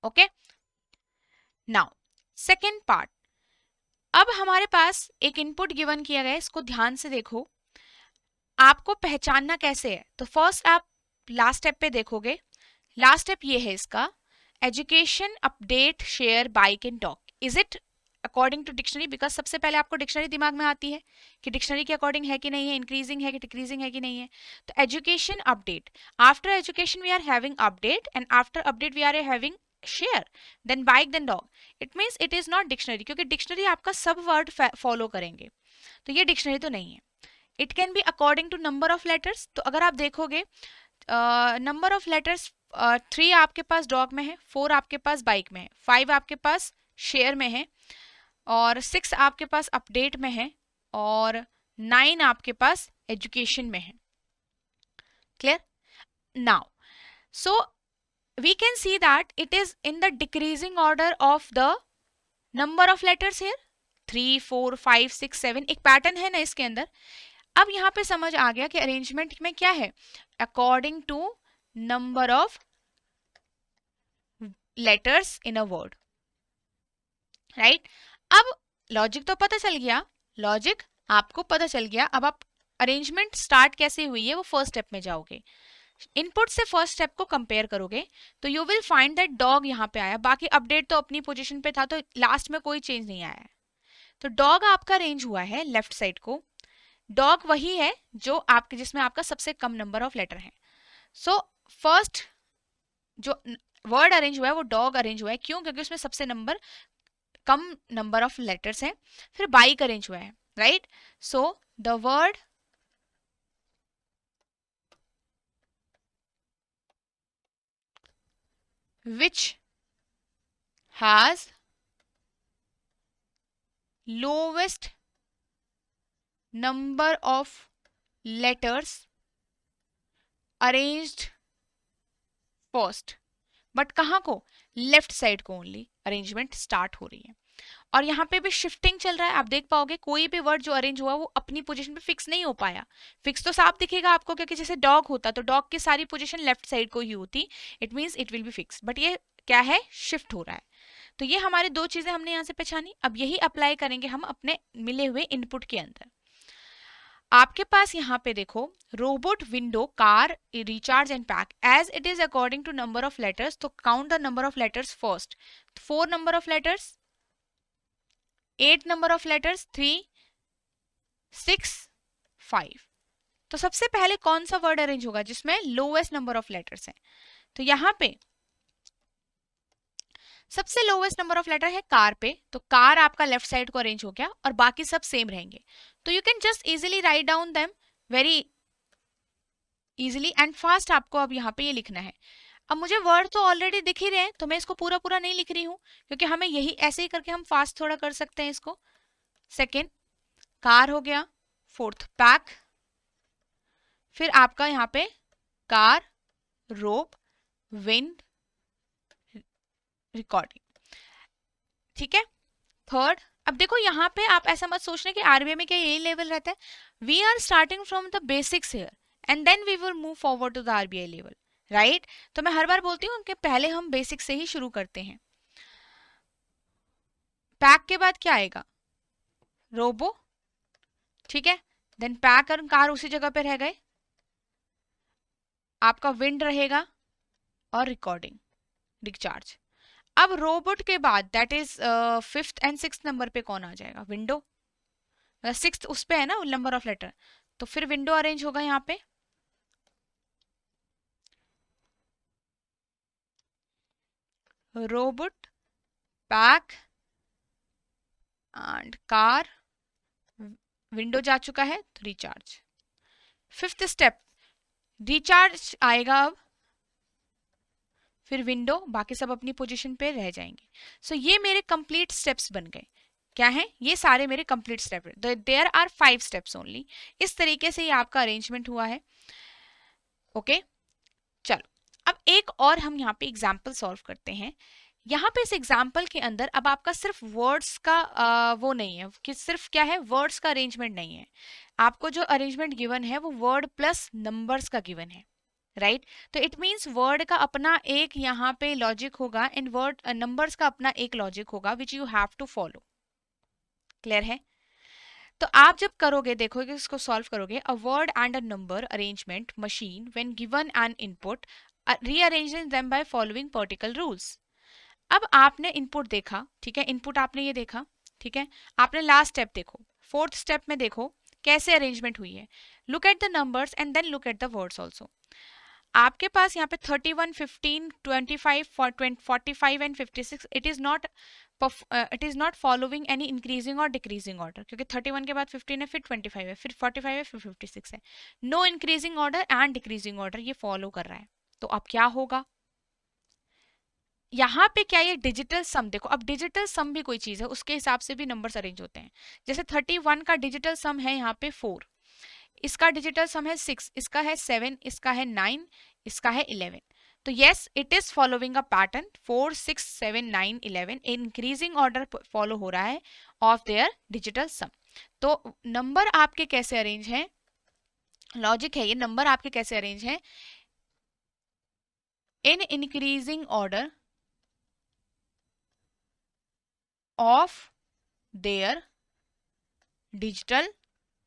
Okay, now second part. अब हमारे पास एक इनपुट गिवन किया गया है, इसको ध्यान से देखो। आपको पहचानना कैसे है, तो फर्स्ट आप लास्ट स्टेप पे देखोगे। लास्ट स्टेप ये है इसका, education update share bike and dog. Is it according to dictionary? Because सबसे पहले आपको डिक्शनरी दिमाग में आती है कि डिक्शनरी के अकॉर्डिंग है कि नहीं है, इंक्रीजिंग है कि डिक्रीजिंग है कि नहीं है। तो education update, after education we are having update and after update we are having share, then bike, then dog. It means it is not dictionary, क्योंकि डिक्शनरी आपका सब वर्ड फॉलो करेंगे, तो ये डिक्शनरी तो नहीं है। It can be according to number of letters. तो अगर आप देखोगे नंबर ऑफ लेटर्स 3 आपके पास डॉग में है, 4 आपके पास बाइक में है, 5 आपके पास शेयर में है, और 6 आपके पास अपडेट में है, और 9 आपके पास एजुकेशन में है। Clear? Now so we can see that it is in the decreasing order of the number of letters here, 3 4 5 6 7। एक पैटर्न है ना इसके अंदर। अब यहाँ पे समझ आ गया कि अरेंजमेंट में क्या है, according to number of letters in a word, right. अब लॉजिक तो पता चल गया, लॉजिक आपको पता चल गया। अब आप अरेंजमेंट स्टार्ट कैसे हुई है वो फर्स्ट स्टेप में जाओगे, इनपुट से फर्स्ट स्टेप को कंपेयर करोगे, तो you will find that dog यहाँ पे आया, बाकी अपडेट तो अपनी पोजीशन पे था, तो लास्ट में कोई चेंज नहीं आया है। तो डॉग आपका अरेंज हुआ है लेफ्ट साइड को। डॉग वही है जो आपके, जिसमें आपका सबसे कम नंबर ऑफ लेटर है। सो फर्स्ट जो वर्ड अरेंज हुआ है वो डॉग अरेंज हुआ है, क्यों? क्योंकि उसमें सबसे कम नंबर ऑफ लेटर्स है। फिर बाइक अरेंज हुआ है, right. So the word which has lowest number of letters arranged first, but कहाँ को? लेफ्ट साइड को ओनली अरेंजमेंट स्टार्ट हो रही है। और यहाँ पे भी शिफ्टिंग चल रहा है, आप देख पाओगे कोई भी वर्ड जो अरेंज हुआ वो अपनी पोजीशन पे फिक्स नहीं हो पाया। फिक्स तो साफ दिखेगा आपको, क्योंकि जैसे डॉग होता तो डॉग की सारी पोजीशन लेफ्ट साइड को ही होती, it means it will be fix, but ये क्या है, शिफ्ट हो रहा है। तो ये हमारे दो चीजें हमने यहाँ से पहचानी। अब यही अप्लाई करेंगे हम अपने मिले हुए इनपुट के अंदर। आपके पास यहाँ पे देखो, robot, window, car, recharge and pack, as it is according to number of letters, तो count the number of letters first. 4 number of letters, 8 number of letters, 3 6 5। तो सबसे पहले कौन सा वर्ड अरेंज होगा जिसमें लोवेस्ट नंबर ऑफ लेटर्स हैं? तो यहाँ पे सबसे लोवेस्ट नंबर ऑफ लेटर है कार पे, तो कार आपका लेफ्ट साइड को अरेंज हो गया और बाकी सब सेम रहेंगे। तो you can just easily write down them very easily and fast. आपको अब यहाँ पे ये लिखना है। अब मुझे वर्ड तो ऑलरेडी दिख ही रहे हैं, तो मैं इसको पूरा पूरा नहीं लिख रही हूँ, क्योंकि हमें यही ऐसे ही करके हम फास्ट थोड़ा कर सकते हैं इसको। सेकेंड कार हो गया, फोर्थ पैक, फिर आपका यहाँ पे कार, रोप, विंड, रिकॉर्डिंग, ठीक है। थर्ड, अब देखो यहाँ पे आप ऐसा मत सोचना कि आरबीआई में क्या यही लेवल रहता है। We are starting from the basics here and then we will move forward to the RBI level, right. तो मैं हर बार बोलती हूँ कि पहले हम बेसिक से ही शुरू करते हैं। पैक के बाद क्या आएगा? रोबो, ठीक है। देन पैक और कार उसी जगह पे रह गए। आपका विंड रहेगा और रिकॉर्डिंग, रिचार्ज। अब रोबोट के बाद that is 5th and 6th number पे कौन आ जाएगा? विंडो। 6th उस पे है ना नंबर ऑफ लेटर, तो फिर विंडो अरेंज होगा यहाँ पे। Robot, pack and car, window जा चुका है तो रिचार्ज। 5th स्टेप रिचार्ज आएगा अब, फिर विंडो, बाकी सब अपनी पोजीशन पे रह जाएंगे। सो ये मेरे कंप्लीट स्टेप्स बन गए। क्या है? ये सारे मेरे कंप्लीट स्टेप है। There are 5 steps only. इस तरीके से ये आपका अरेंजमेंट हुआ है। ओके, चलो अब एक और हम यहाँ पे एग्जाम्पल सॉल्व करते हैं। यहाँ पे इस एग्जाम्पल के अंदर अब आपका सिर्फ वर्ड्स का वो नहीं है कि सिर्फ क्या है, वर्ड्स का अरेंजमेंट नहीं है, आपको जो अरेंजमेंट गिवन है वो वर्ड प्लस नंबर्स का गिवन है, राइट तो इट मीन्स वर्ड का अपना एक यहाँ पे लॉजिक होगा एंड वर्ड नंबर्स का अपना एक लॉजिक होगा which you have to follow. Clear है? तो आप जब करोगे, देखोगे इसको सॉल्व करोगे, a word and a number arrangement machine when given an input rearranging them by following particular rules. अब आपने इनपुट देखा, ठीक है, इनपुट आपने ये देखा, ठीक है, आपने लास्ट स्टेप देखो, फोर्थ स्टेप में देखो कैसे अरेंजमेंट हुई है। Look at the numbers and then look at the words also. आपके पास यहाँ पे 31, 15, 25, 45 and 56, it is not following any increasing और डिक्रीजिंग ऑर्डर, क्योंकि 31 के बाद 15 है, फिर 25 है, फिर 45 है, फिर 56 है। No increasing order and decreasing order ये फॉलो कर रहा है। तो अब क्या होगा यहाँ पे, क्या ये डिजिटल सम, देखो अब डिजिटल सम भी कोई चीज है, उसके हिसाब से भी नंबर्स अरेंज होते हैं। जैसे 31 का डिजिटल सम है यहाँ पे 4, इसका डिजिटल सम है 6, इसका है 7, इसका है 9, इसका है 11। तो yes it is following a pattern 4, 6, 7, 9, 11 increasing order follow हो रहा है ऑफ देयर डिजिटल सम। तो नंबर आपके कैसे अरेंज हैं, लॉजिक है ये, नंबर आपके कैसे अरेंज हैं, in increasing order of their digital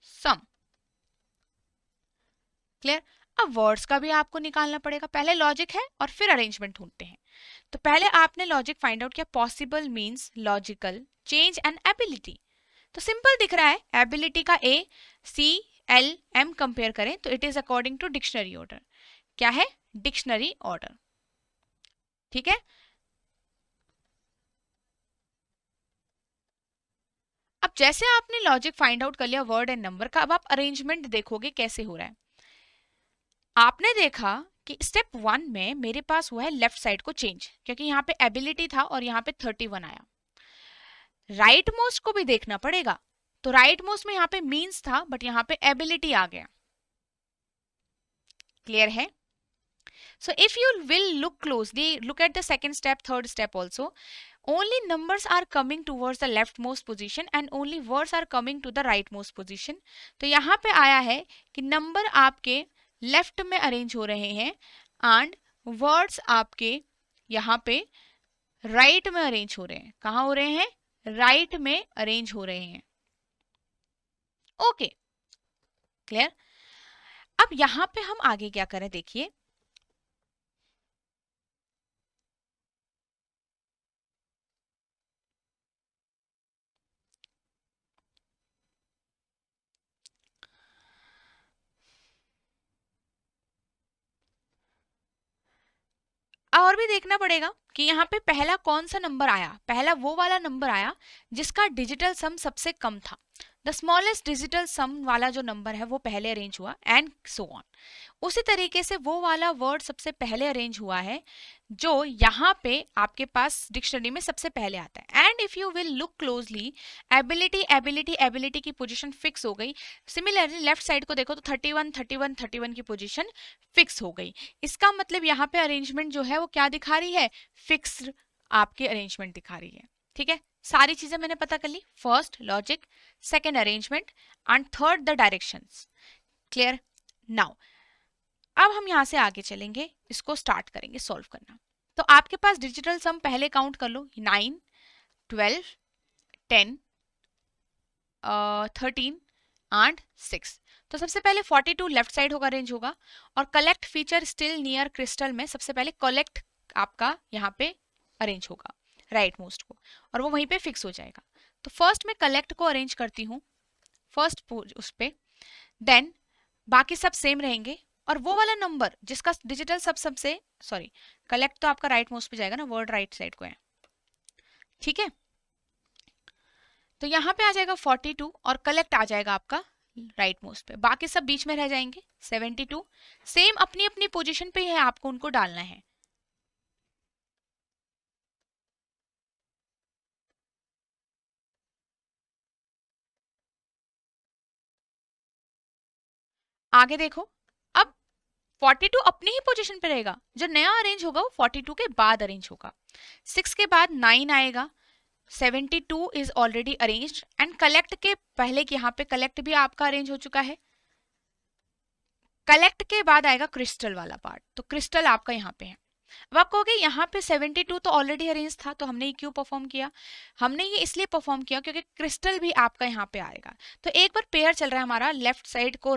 sum. Clear? अब वर्ड्स का भी आपको निकालना पड़ेगा, पहले लॉजिक है और फिर अरेंजमेंट ढूंढते हैं। तो पहले आपने लॉजिक फाइंड आउट किया, possible means logical change and ability. तो सिंपल दिख रहा है, एबिलिटी का A C L M compare करें तो it is according to dictionary order. क्या है? Dictionary order. ठीक है, अब जैसे आपने लॉजिक फाइंड आउट कर लिया वर्ड एंड नंबर का, अब आप अरेंजमेंट देखोगे कैसे हो रहा है। आपने देखा कि स्टेप 1 में मेरे पास हुआ है लेफ्ट साइड को चेंज, क्योंकि यहाँ पे एबिलिटी था और यहाँ पे 31 आया। राइट मोस्ट को भी देखना पड़ेगा, तो राइट मोस्ट में यहाँ पे मीन्स था बट यहाँ पे एबिलिटी आ गया। क्लियर है? So if you will look closely, look at the second step, third step also. Only numbers are coming towards the leftmost position and only words are coming to the rightmost position. तो यहाँ पे आया है कि नंबर आपके लेफ्ट में अरेंज हो रहे हैं एंड वर्ड्स आपके यहाँ पे राइट में अरेंज हो रहे हैं। कहाँ हो रहे हैं? राइट में अरेंज हो रहे हैं। Okay, clear? अब यहाँ पे हम आगे क्या करें, देखिए और भी देखना पड़ेगा कि यहाँ पे पहला कौन सा नंबर आया। पहला वो वाला नंबर आया जिसका डिजिटल सम सबसे कम था, द स्मॉलेस्ट डिजिटल सम वाला जो नंबर है वो पहले अरेंज हुआ एंड सो ऑन। उसी तरीके से वो वाला वर्ड सबसे पहले अरेंज हुआ है जो यहाँ पे आपके पास डिक्शनरी में सबसे पहले आता है। And if you will look closely, ability ability ability की पोजीशन फिक्स हो गई। सिमिलरली लेफ्ट साइड को देखो तो 31 31 31 की पोजीशन फिक्स हो गई। इसका मतलब यहाँ पे अरेंजमेंट जो है वो क्या दिखा रही है? फिक्स्ड आपकी अरेंजमेंट दिखा रही है। ठीक है, सारी चीजें मैंने पता कर ली, first logic, second arrangement and third the directions. Clear? Now अब हम यहाँ से आगे चलेंगे, इसको स्टार्ट करेंगे सॉल्व करना। तो आपके पास डिजिटल सम पहले काउंट कर लो, 9, 12, 10, 13 एंड 6। तो सबसे पहले 42 लेफ्ट साइड होगा, अरेंज होगा, और collect feature still near crystal में सबसे पहले कलेक्ट आपका यहाँ पे अरेंज होगा राइट मोस्ट को, और वो वहीं पे फिक्स हो जाएगा। तो फर्स्ट मैं कलेक्ट को अरेंज करती हूँ फर्स्ट उस पे, देन बाकी सब सेम रहेंगे, और वो वाला नंबर जिसका डिजिटल सबसे सॉरी, कलेक्ट तो आपका राइट मोस्ट पे जाएगा ना, वर्ड राइट साइड को है। ठीक है, तो यहाँ पे आ जाएगा 42 और कलेक्ट आ जाएगा आपका राइट मोस्ट पे, बाकी सब बीच में रह जाएंगे। 72 सेम अपनी अपनी पोजीशन पे है, आपको उनको डालना है। आगे देखो, अब 42 अपनी ही पोजीशन पे रहेगा, जो नया अरेंज होगा वो 42 के बाद अरेंज होगा। 6 के बाद 9 आएगा, 72 is already arranged and collect के पहले कि यहाँ पे कलेक्ट भी आपका अरेंज हो चुका है। कलेक्ट के बाद आएगा क्रिस्टल वाला पार्ट, तो क्रिस्टल आपका यहाँ पे है। अब आप कहोगे यहाँ पे 72 तो ऑलरेडी अरेंज था, तो हमने ये क्यों परफॉर्म किया? हमने ये इसलिए परफॉर्म किया क्योंकि क्रिस्टल भी आपका यहाँ पे आएगा। तो एक बार पेयर चल रहा है हमारा, लेफ्ट साइड को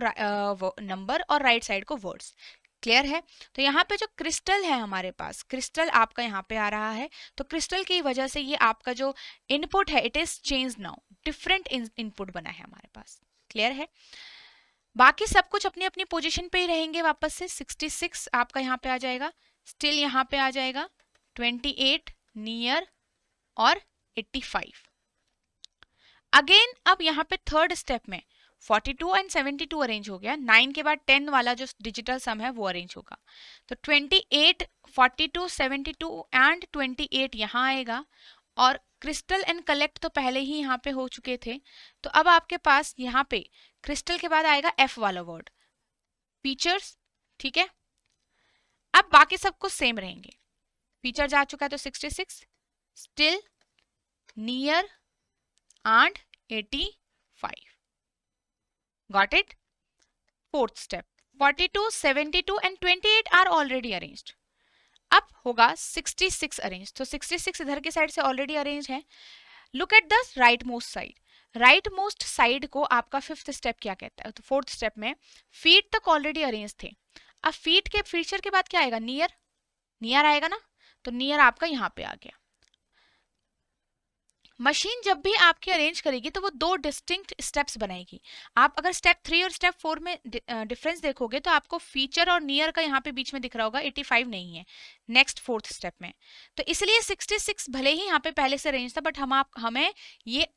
नंबर और राइट साइड को वर्ड्स। क्लियर है? तो यहाँ पे जो क्रिस्टल है हमारे पास, क्रिस्टल आपका यहाँ पे आ रहा है, तो क्रिस्टल की वजह से ये आपका जो इनपुट है it is change now, different input बना है हमारे पास। क्लियर है? बाकी सब कुछ अपनी अपनी पोजीशन पे ही रहेंगे वापस से। 66 आपका यहाँ पे आ जाएगा, स्टिल यहाँ पे आ जाएगा 28 नियर और 85 अगेन। अब यहाँ पे थर्ड स्टेप में 42 एंड 72 अरेंज हो गया, 9 के बाद 10 वाला जो डिजिटल सम है वो अरेंज होगा। तो 28 42 72 एंड 28 यहाँ आएगा, और क्रिस्टल एंड कलेक्ट तो पहले ही यहाँ पे हो चुके थे। तो अब आपके पास यहाँ पे क्रिस्टल के बाद आएगा एफ वाला वर्ड, फीचर्स। ठीक है, अब बाकी सब कुछ सेम रहेंगे। फीचर जा चुका है तो 66, still, near and 85। Got it? Fourth step 42 72 and 28 are already arranged. अब होगा 66 अरेंज, तो 66 इधर के साइड से ऑलरेडी अरेंज है। Look at the right most side, right most side को आपका फिफ्थ स्टेप क्या कहता है? तो फोर्थ स्टेप में फीट तक ऑलरेडी अरेंज थे। अब फीट के फीचर के बाद क्या आएगा? नियर, नियर आएगा ना, तो नियर आपका यहाँ पे आ गया। मशीन जब भी आपकी अरेंज करेगी तो वो दो डिस्टिंक्ट स्टेप्स बनाएगी। आप अगर स्टेप 3 और स्टेप 4 में डिफरेंस देखोगे तो आपको फीचर और नियर का यहाँ पे बीच में दिख रहा होगा, 85 नहीं है नेक्स्ट फोर्थ स्टेप में। तो इसलिए 66 भले ही यहाँ पे पहले से अरेंज था, बट हमें ये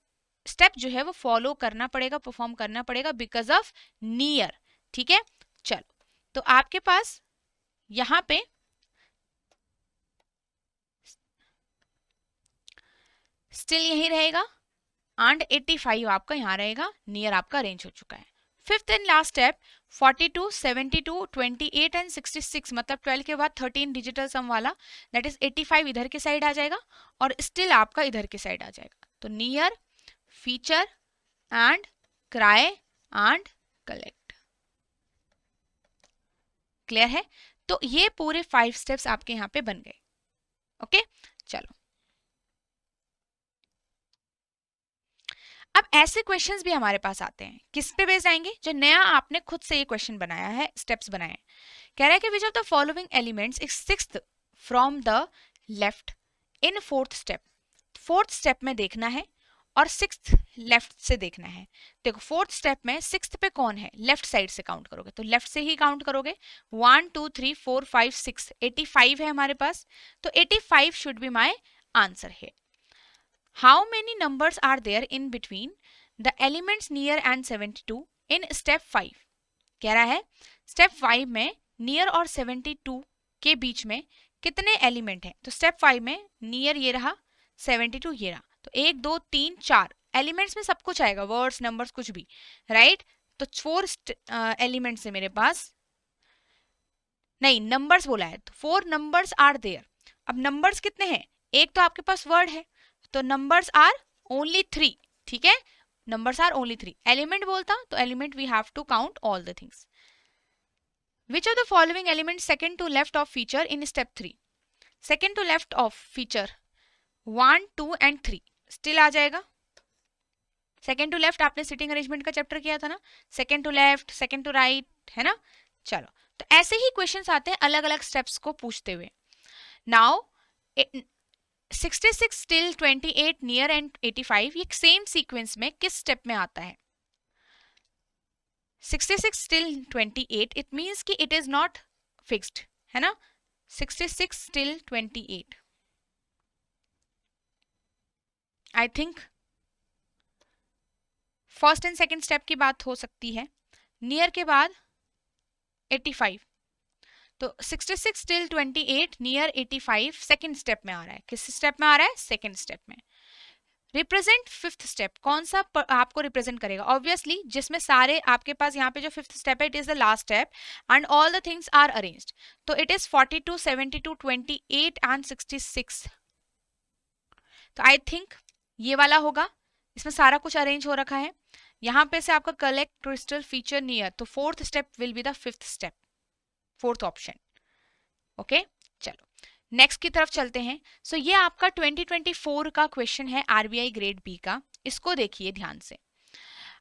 स्टेप जो है वो फॉलो करना पड़ेगा, परफॉर्म करना पड़ेगा बिकॉज ऑफ नियर। ठीक है, चलो, तो आपके पास यहाँ पे स्टिल यही रहेगा एंड 85 आपका यहाँ रहेगा, नियर आपका अरेंज हो चुका है। Fifth and last step 42 72 28 and 66, मतलब 12 के बाद 13 डिजिटल सम वाला, दैट इज 85 इधर के साइड आ जाएगा और स्टिल आपका इधर के साइड आ जाएगा। तो near, feature and cry and collect. Clear है? तो ये पूरे 5 स्टेप्स आपके यहाँ पे बन गए। ओके, चलो, अब ऐसे क्वेश्चंस भी हमारे पास आते हैं, किस पे बेस्ड आएंगे? जो नया आपने खुद से ये क्वेश्चन बनाया है, स्टेप्स बनाए हैं। कह रहा है कि विच of the following elements is sixth from the left in fourth step. Fourth step में देखना है और सिक्स्थ लेफ्ट से देखना है। देखो फोर्थ स्टेप में सिक्स्थ पे कौन है, लेफ्ट साइड से काउंट करोगे तो लेफ्ट से ही काउंट करोगे। 1 2 3 4 5 6 85 है हमारे पास, तो 85 शुड बी माई आंसर है। How many numbers are there in between the elements near and 72 in step 5? कह रहा है स्टेप 5 में नियर और 72 के बीच में कितने एलिमेंट हैं? तो स्टेप 5 में नियर ये रहा, 72 ये रहा, तो 1 2 3 4 एलिमेंट्स में सब कुछ आएगा, वर्ड्स नंबर्स कुछ भी, राइट? तो 4 एलिमेंट्स है मेरे पास, नहीं नंबर्स बोला है, तो 4 नंबर्स आर देयर। अब नंबर्स कितने हैं? एक तो आपके पास वर्ड है, तो नंबर्स आर ओनली 3। ठीक है, नंबर्स आर ओनली 3। एलिमेंट बोलता तो element we have to count all the things. Which of the following element second to left of feature in step 3? Second to left of feature 1 2 and 3 still आ जाएगा। सेकंड टू लेफ्ट आपने सिटिंग अरेंजमेंट का चैप्टर किया था ना, second to left, second to right, है ना? चलो, तो ऐसे ही क्वेश्चंस आते हैं अलग अलग स्टेप्स को पूछते हुए। नाउ 66 स्टिल 28 नियर एंड 85 ये सेम सीक्वेंस में किस स्टेप में आता है? 66 स्टिल 28 इट मींस कि इट इज नॉट फिक्स्ड, है ना? 66 still 28 I think first and second step की बात हो सकती है। नियर के बाद 85, तो 66 स्टिल 28 नियर 85 सेकंड स्टेप में आ रहा है। किस स्टेप में आ रहा है? सेकंड स्टेप में। रिप्रेजेंट फिफ्थ स्टेप, कौन सा आपको रिप्रेजेंट करेगा? ऑब्वियसली जिसमें सारे आपके पास यहाँ पे जो फिफ्थ स्टेप है, it is the last step and all the things are arranged. तो इट इज 42, 72, 28 एंड 66। तो आई थिंक ये वाला होगा, इसमें सारा कुछ अरेंज हो रखा है। यहाँ पे से आपका कलेक्ट क्रिस्टल फीचर नियर, तो fourth step will be the fifth step, fourth option. Okay, चलो नेक्स्ट की तरफ चलते हैं। सो ये आपका 2024 का क्वेश्चन है आरबीआई ग्रेड बी का। इसको देखिए ध्यान से।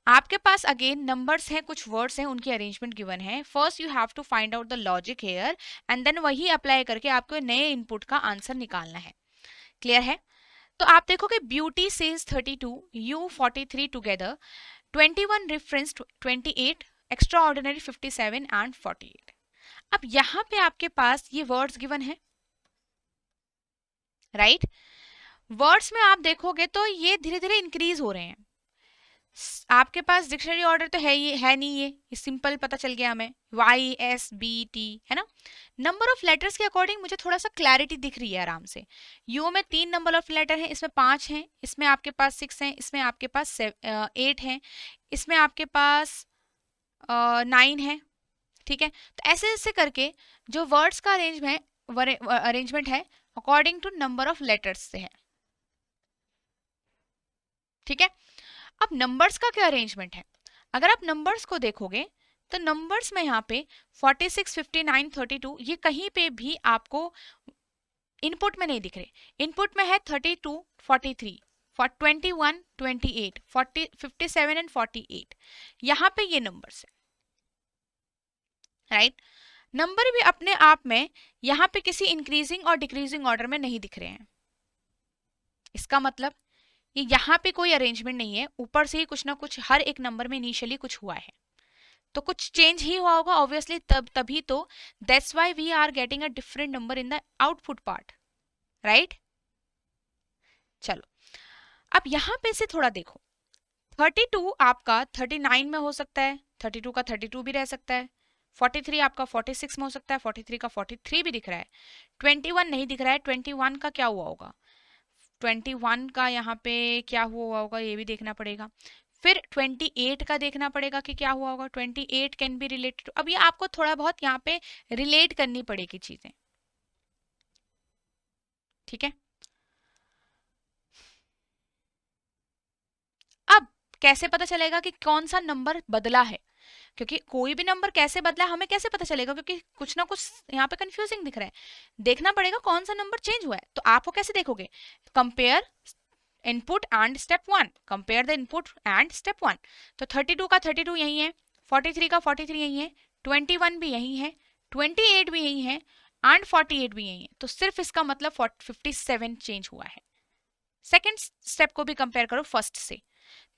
आपके पास अगेन नंबर्स हैं, कुछ वर्ड्स हैं, उनकी अरेंजमेंट गिवन है। First you have to find out the logic here and then वही अप्लाई करके आपको नए इनपुट का आंसर निकालना है। क्लियर है? तो आप देखोगे beauty says 32, you 43 together, 21 reference 28, extra ordinary 57 and 48। अब यहाँ पे आपके पास ये वर्ड्स गिवन है, राइट? वर्ड्स में आप देखोगे तो ये धीरे धीरे इंक्रीज हो रहे हैं। आपके पास डिक्शनरी ऑर्डर तो है नहीं, ये सिंपल पता चल गया हमें, YSBT है ना। नंबर ऑफ लेटर्स के अकॉर्डिंग मुझे थोड़ा सा क्लैरिटी दिख रही है आराम से। यू में 3 नंबर ऑफ लेटर है, इसमें 5 हैं, इसमें आपके पास 6 हैं, इसमें आपके पास 8 हैं, इसमें आपके पास 9 है। ठीक है, तो ऐसे ऐसे करके जो वर्ड्स का अरेंजमेंट है according to number of letters से है। ठीक है, अब नंबर्स का क्या अरेंजमेंट है? अगर आप नंबर्स को देखोगे तो नंबर्स में यहाँ पे 46, 59, 32 ये कहीं पे भी आपको इनपुट में नहीं दिख रहे। इनपुट में है 32, 43, 21, 28, 40, 57 एंड 48। यहाँ पे ये नंबर्स है, राइट? नंबर भी अपने आप में यहाँ पे किसी इंक्रीजिंग और डिक्रीजिंग ऑर्डर में नहीं दिख रहे हैं। इसका मतलब ये यहाँ पे कोई अरेंजमेंट नहीं है, ऊपर से ही कुछ ना कुछ हर एक नंबर में इनिशियली कुछ हुआ है, तो कुछ चेंज ही हुआ होगा ऑब्वियसली, तभी तो that's why we are getting a different number in the output part, right? चलो अब यहाँ पे से थोड़ा देखो, 32 आपका 39 में हो सकता है, 32 का 32 भी रह सकता है, 43 आपका 46 में हो सकता है, 43 का 43 भी दिख रहा है, 21 नहीं दिख रहा है, 21 का क्या हुआ होगा, 21 का यहाँ पे क्या हुआ होगा ये भी देखना पड़ेगा। फिर 28 का देखना पड़ेगा कि क्या हुआ होगा, 28 कैन बी रिलेटेड। अब ये आपको थोड़ा बहुत यहाँ पे रिलेट करनी पड़ेगी चीजें, ठीक है? अब कैसे पता चलेगा कि कौन सा नंबर बदला है? क्योंकि कोई भी नंबर कैसे बदला हमें कैसे पता चलेगा, क्योंकि कुछ ना कुछ यहाँ पे कंफ्यूजिंग दिख रहा है। देखना पड़ेगा कौन सा नंबर चेंज हुआ है। तो आपको कैसे देखोगे? Compare input and step 1, compare the input and step 1। तो 32 का 32 यही है, 43 का 43 यही है, 21 भी यही है, 28 भी यही है एंड 48 भी यही है। तो सिर्फ इसका मतलब 57 चेंज हुआ है। सेकेंड स्टेप को भी कंपेयर करो फर्स्ट से,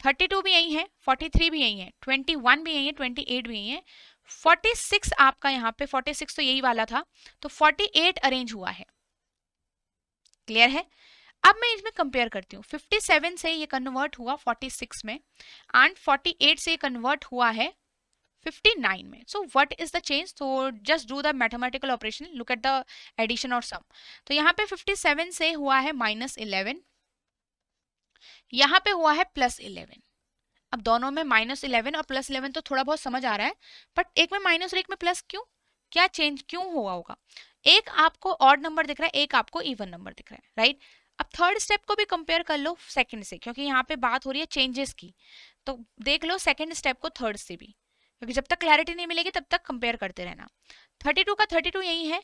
32 भी यही है, 43 भी यही है, 21 भी यही है, 28 भी यही है, 46 आपका यहाँ पे 46 तो यही वाला था, तो 48 अरेंज हुआ है। क्लियर है? अब मैं इसमें कंपेयर करती हूँ, 57 से ये कन्वर्ट हुआ 46 में एंड 48 से कन्वर्ट हुआ है 59 में। So what is the change? तो just do the mathematical operation, look at the addition और सम। तो यहाँ पे 57 से हुआ है -11, यहाँ पे हुआ है +11। अब दोनों में -11 और +11 तो थोड़ा बहुत समझ आ रहा है, बट एक में माइनस और एक में प्लस क्यों? क्या चेंज क्यों हुआ होगा? एक आपको ऑड नंबर दिख रहा है, एक आपको इवन नंबर दिख रहा है, राइट? अब थर्ड स्टेप को भी कंपेयर कर लो सेकंड से, क्योंकि यहाँ पे बात हो रही है चेंजेस की। तो देख लो सेकंड स्टेप को थर्ड से भी, क्योंकि जब तक क्लैरिटी नहीं मिलेगी तब तक कंपेयर करते रहना। 32 का 32 यही है,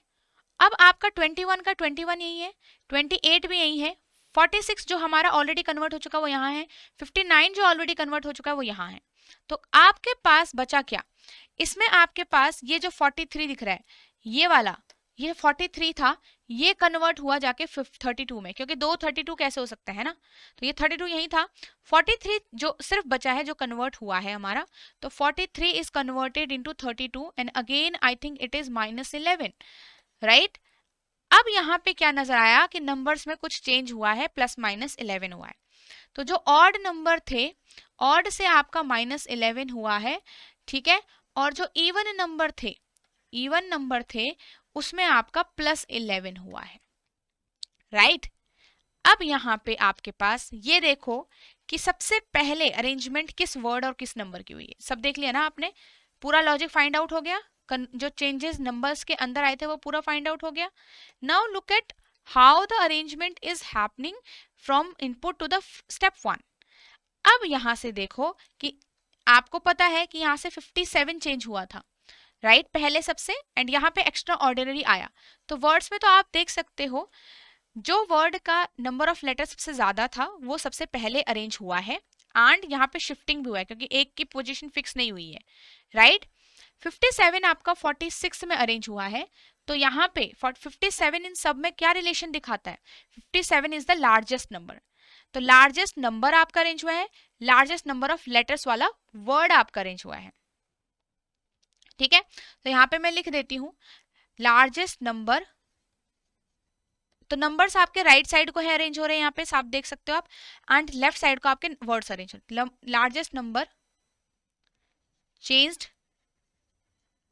अब आपका 21 का 21 यही है, 28 भी यही है, 46 जो हमारा ऑलरेडी कन्वर्ट हो चुका वो यहाँ है, 59 जो ऑलरेडी कन्वर्ट हो चुका है वो यहाँ है। तो आपके पास बचा क्या? इसमें आपके पास ये जो 43 दिख रहा है, ये वाला, ये 43 था, ये कन्वर्ट हुआ जाके 32 में, क्योंकि दो 32 कैसे हो सकता है ना, तो ये 32 यही था। 43 जो सिर्फ बचा है जो कन्वर्ट हुआ है हमारा, तो 43 is converted into 32 and again I think it is -11, right? अब यहाँ पे क्या नजर आया कि नंबर्स में कुछ चेंज हुआ है, +-11 हुआ है। तो जो ऑड नंबर थे, ऑड से आपका -11 हुआ है, ठीक है? और जो इवन नंबर थे उसमें आपका +11 हुआ है, राइट? अब यहाँ पे आपके पास ये देखो कि सबसे पहले अरेंजमेंट किस वर्ड और किस नंबर की हुई है। सब देख लिया ना आपने, पूरा लॉजिक फाइंड आउट हो गया, जो चेंजेस नंबर्स के अंदर आए थे वो पूरा फाइंड आउट हो गया। Now look at how the arrangement is happening from input to the step 1। अब यहाँ से देखो कि आपको पता है कि यहाँ से 57 चेंज हुआ था, राइट पहले सबसे, एंड यहाँ पे एक्स्ट्रा ऑर्डिनरी आया। तो वर्ड्स में तो आप देख सकते हो जो वर्ड का नंबर ऑफ लेटर सबसे ज्यादा था वो सबसे पहले अरेंज हुआ है, एंड यहाँ पे शिफ्टिंग भी हुआ है क्योंकि एक की पोजीशन फिक्स नहीं हुई है, राइट। 57 आपका 46 में अरेंज हुआ है, तो यहाँ पे 57 इन सब में क्या रिलेशन दिखाता है, 57 इज द लार्जेस्ट नंबर। तो लार्जेस्ट नंबर आपका अरेंज हुआ है, लार्जेस्ट नंबर ऑफ लेटर्स वाला वर्ड आपका अरेंज हुआ है, ठीक है। तो यहाँ पे मैं लिख देती हूँ लार्जेस्ट नंबर, तो नंबर्स आपके राइट साइड को है अरेंज हो रहे हैं यहाँ पे आप देख सकते हो आप, एंड लेफ्ट साइड को आपके वर्ड्स अरेंज हो। Largest number changed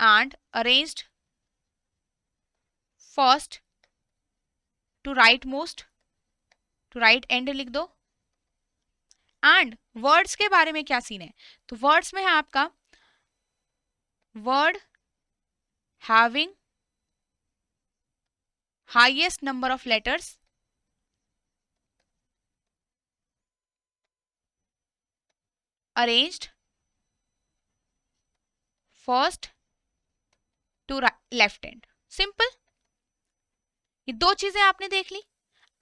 and arranged first to right most, to right end लिख दो। एंड वर्ड्स के बारे में क्या सीन है, तो वर्ड्स में है आपका word having highest number of letters arranged first to left end. Simple, ये दो चीजें आपने देख ली।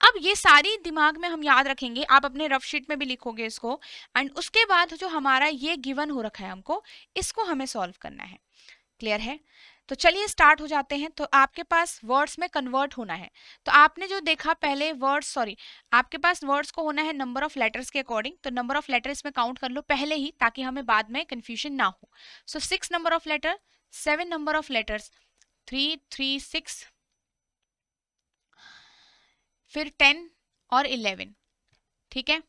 अब ये सारी दिमाग में हम याद रखेंगे, आप अपने रफ शीट में भी लिखोगे इसको, एंड उसके बाद जो हमारा ये गिवन हो रखा है हमको, इसको हमें सॉल्व करना है। क्लियर है? तो चलिए स्टार्ट हो जाते हैं। तो आपके पास वर्ड्स में कन्वर्ट होना है, तो आपने जो देखा पहले वर्ड्स, सॉरी, आपके पास वर्ड्स को होना है नंबर ऑफ लेटर्स के अकॉर्डिंग, तो नंबर ऑफ लेटर्स में काउंट कर लो पहले ही, ताकि हमें बाद में कंफ्यूजन ना हो। So 6 number of letter, 7 number of letters, 3 3 6, फिर 10 और 11, ठीक है,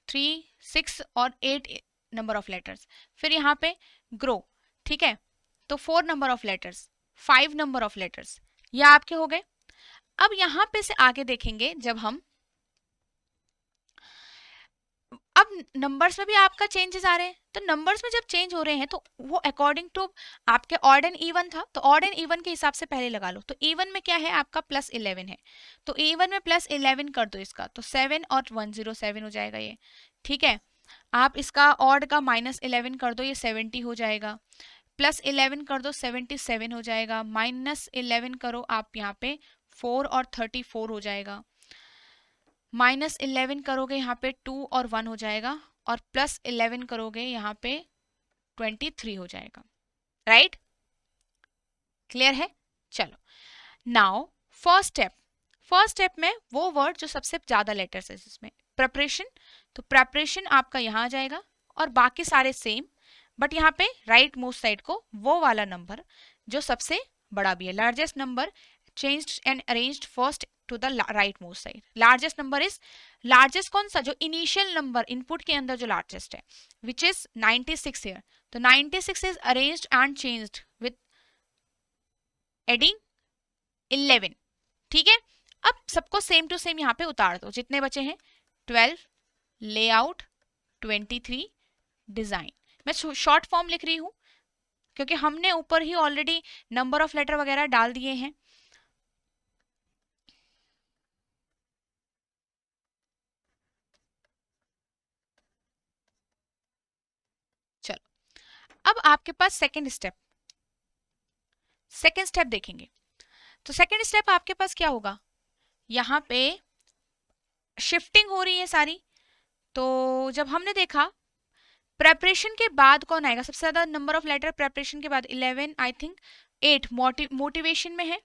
3 6 और 8 नंबर ऑफ लेटर्स, फिर यहाँ पे ग्रो, ठीक है, तो 4 number of letters, 5 number of letters, ये आपके हो गए। अब यहाँ पे से आगे देखेंगे जब हम, अब नंबर्स में भी आपका चेंजेस आ रहे हैं, तो नंबर्स में जब चेंज हो रहे हैं तो वो अकॉर्डिंग टू आपके ऑड एंड इवन था, तो ऑड एंड इवन के हिसाब से पहले लगा लो। तो इवन में क्या है आपका +11 है, तो इवन में +11 कर दो इसका, तो 7 और 107 हो जाएगा ये, ठीक है। आप इसका ऑड का -11 कर दो, ये 70 हो जाएगा, +11 कर दो 77 हो जाएगा, -11 करो आप यहाँ पे 4 और 34 हो जाएगा, -11 करोगे यहाँ पे 2 और 1 हो जाएगा, और +11 करोगे यहाँ पे 23 हो जाएगा, राइट। क्लियर है? चलो नाउ फर्स्ट स्टेप में वो वर्ड जो सबसे ज्यादा लेटर्स है इसमें प्रेपरेशन, तो प्रेपरेशन आपका यहाँ आ जाएगा, और बाकी सारे सेम, बट यहाँ पे राइट मोस्ट साइड को वो वाला नंबर जो सबसे बड़ा भी है, largest number changed and arranged first to the right most side. Largest number is, largest कौन सा, जो इनिशियल नंबर इनपुट के अंदर जो लार्जेस्ट है, विच इज 96 हियर, तो 96 is arranged and changed with adding 11, ठीक है। अब सबको सेम टू सेम यहाँ पे उतार दो, जितने बचे हैं 12 लेआउट 23 डिजाइन। मैं शॉर्ट फॉर्म लिख रही हूँ क्योंकि हमने ऊपर ही ऑलरेडी नंबर ऑफ लेटर वगैरह डाल दिए हैं। चलो अब आपके पास सेकेंड स्टेप देखेंगे। तो सेकेंड स्टेप आपके पास क्या होगा, यहाँ पे शिफ्टिंग हो रही है सारी। तो जब हमने देखा प्रेपरेशन के बाद कौन आएगा, सबसे ज्यादा नंबर ऑफ लेटर प्रेपरेशन के बाद 11 आई थिंक 8 मोटिवेशन में है,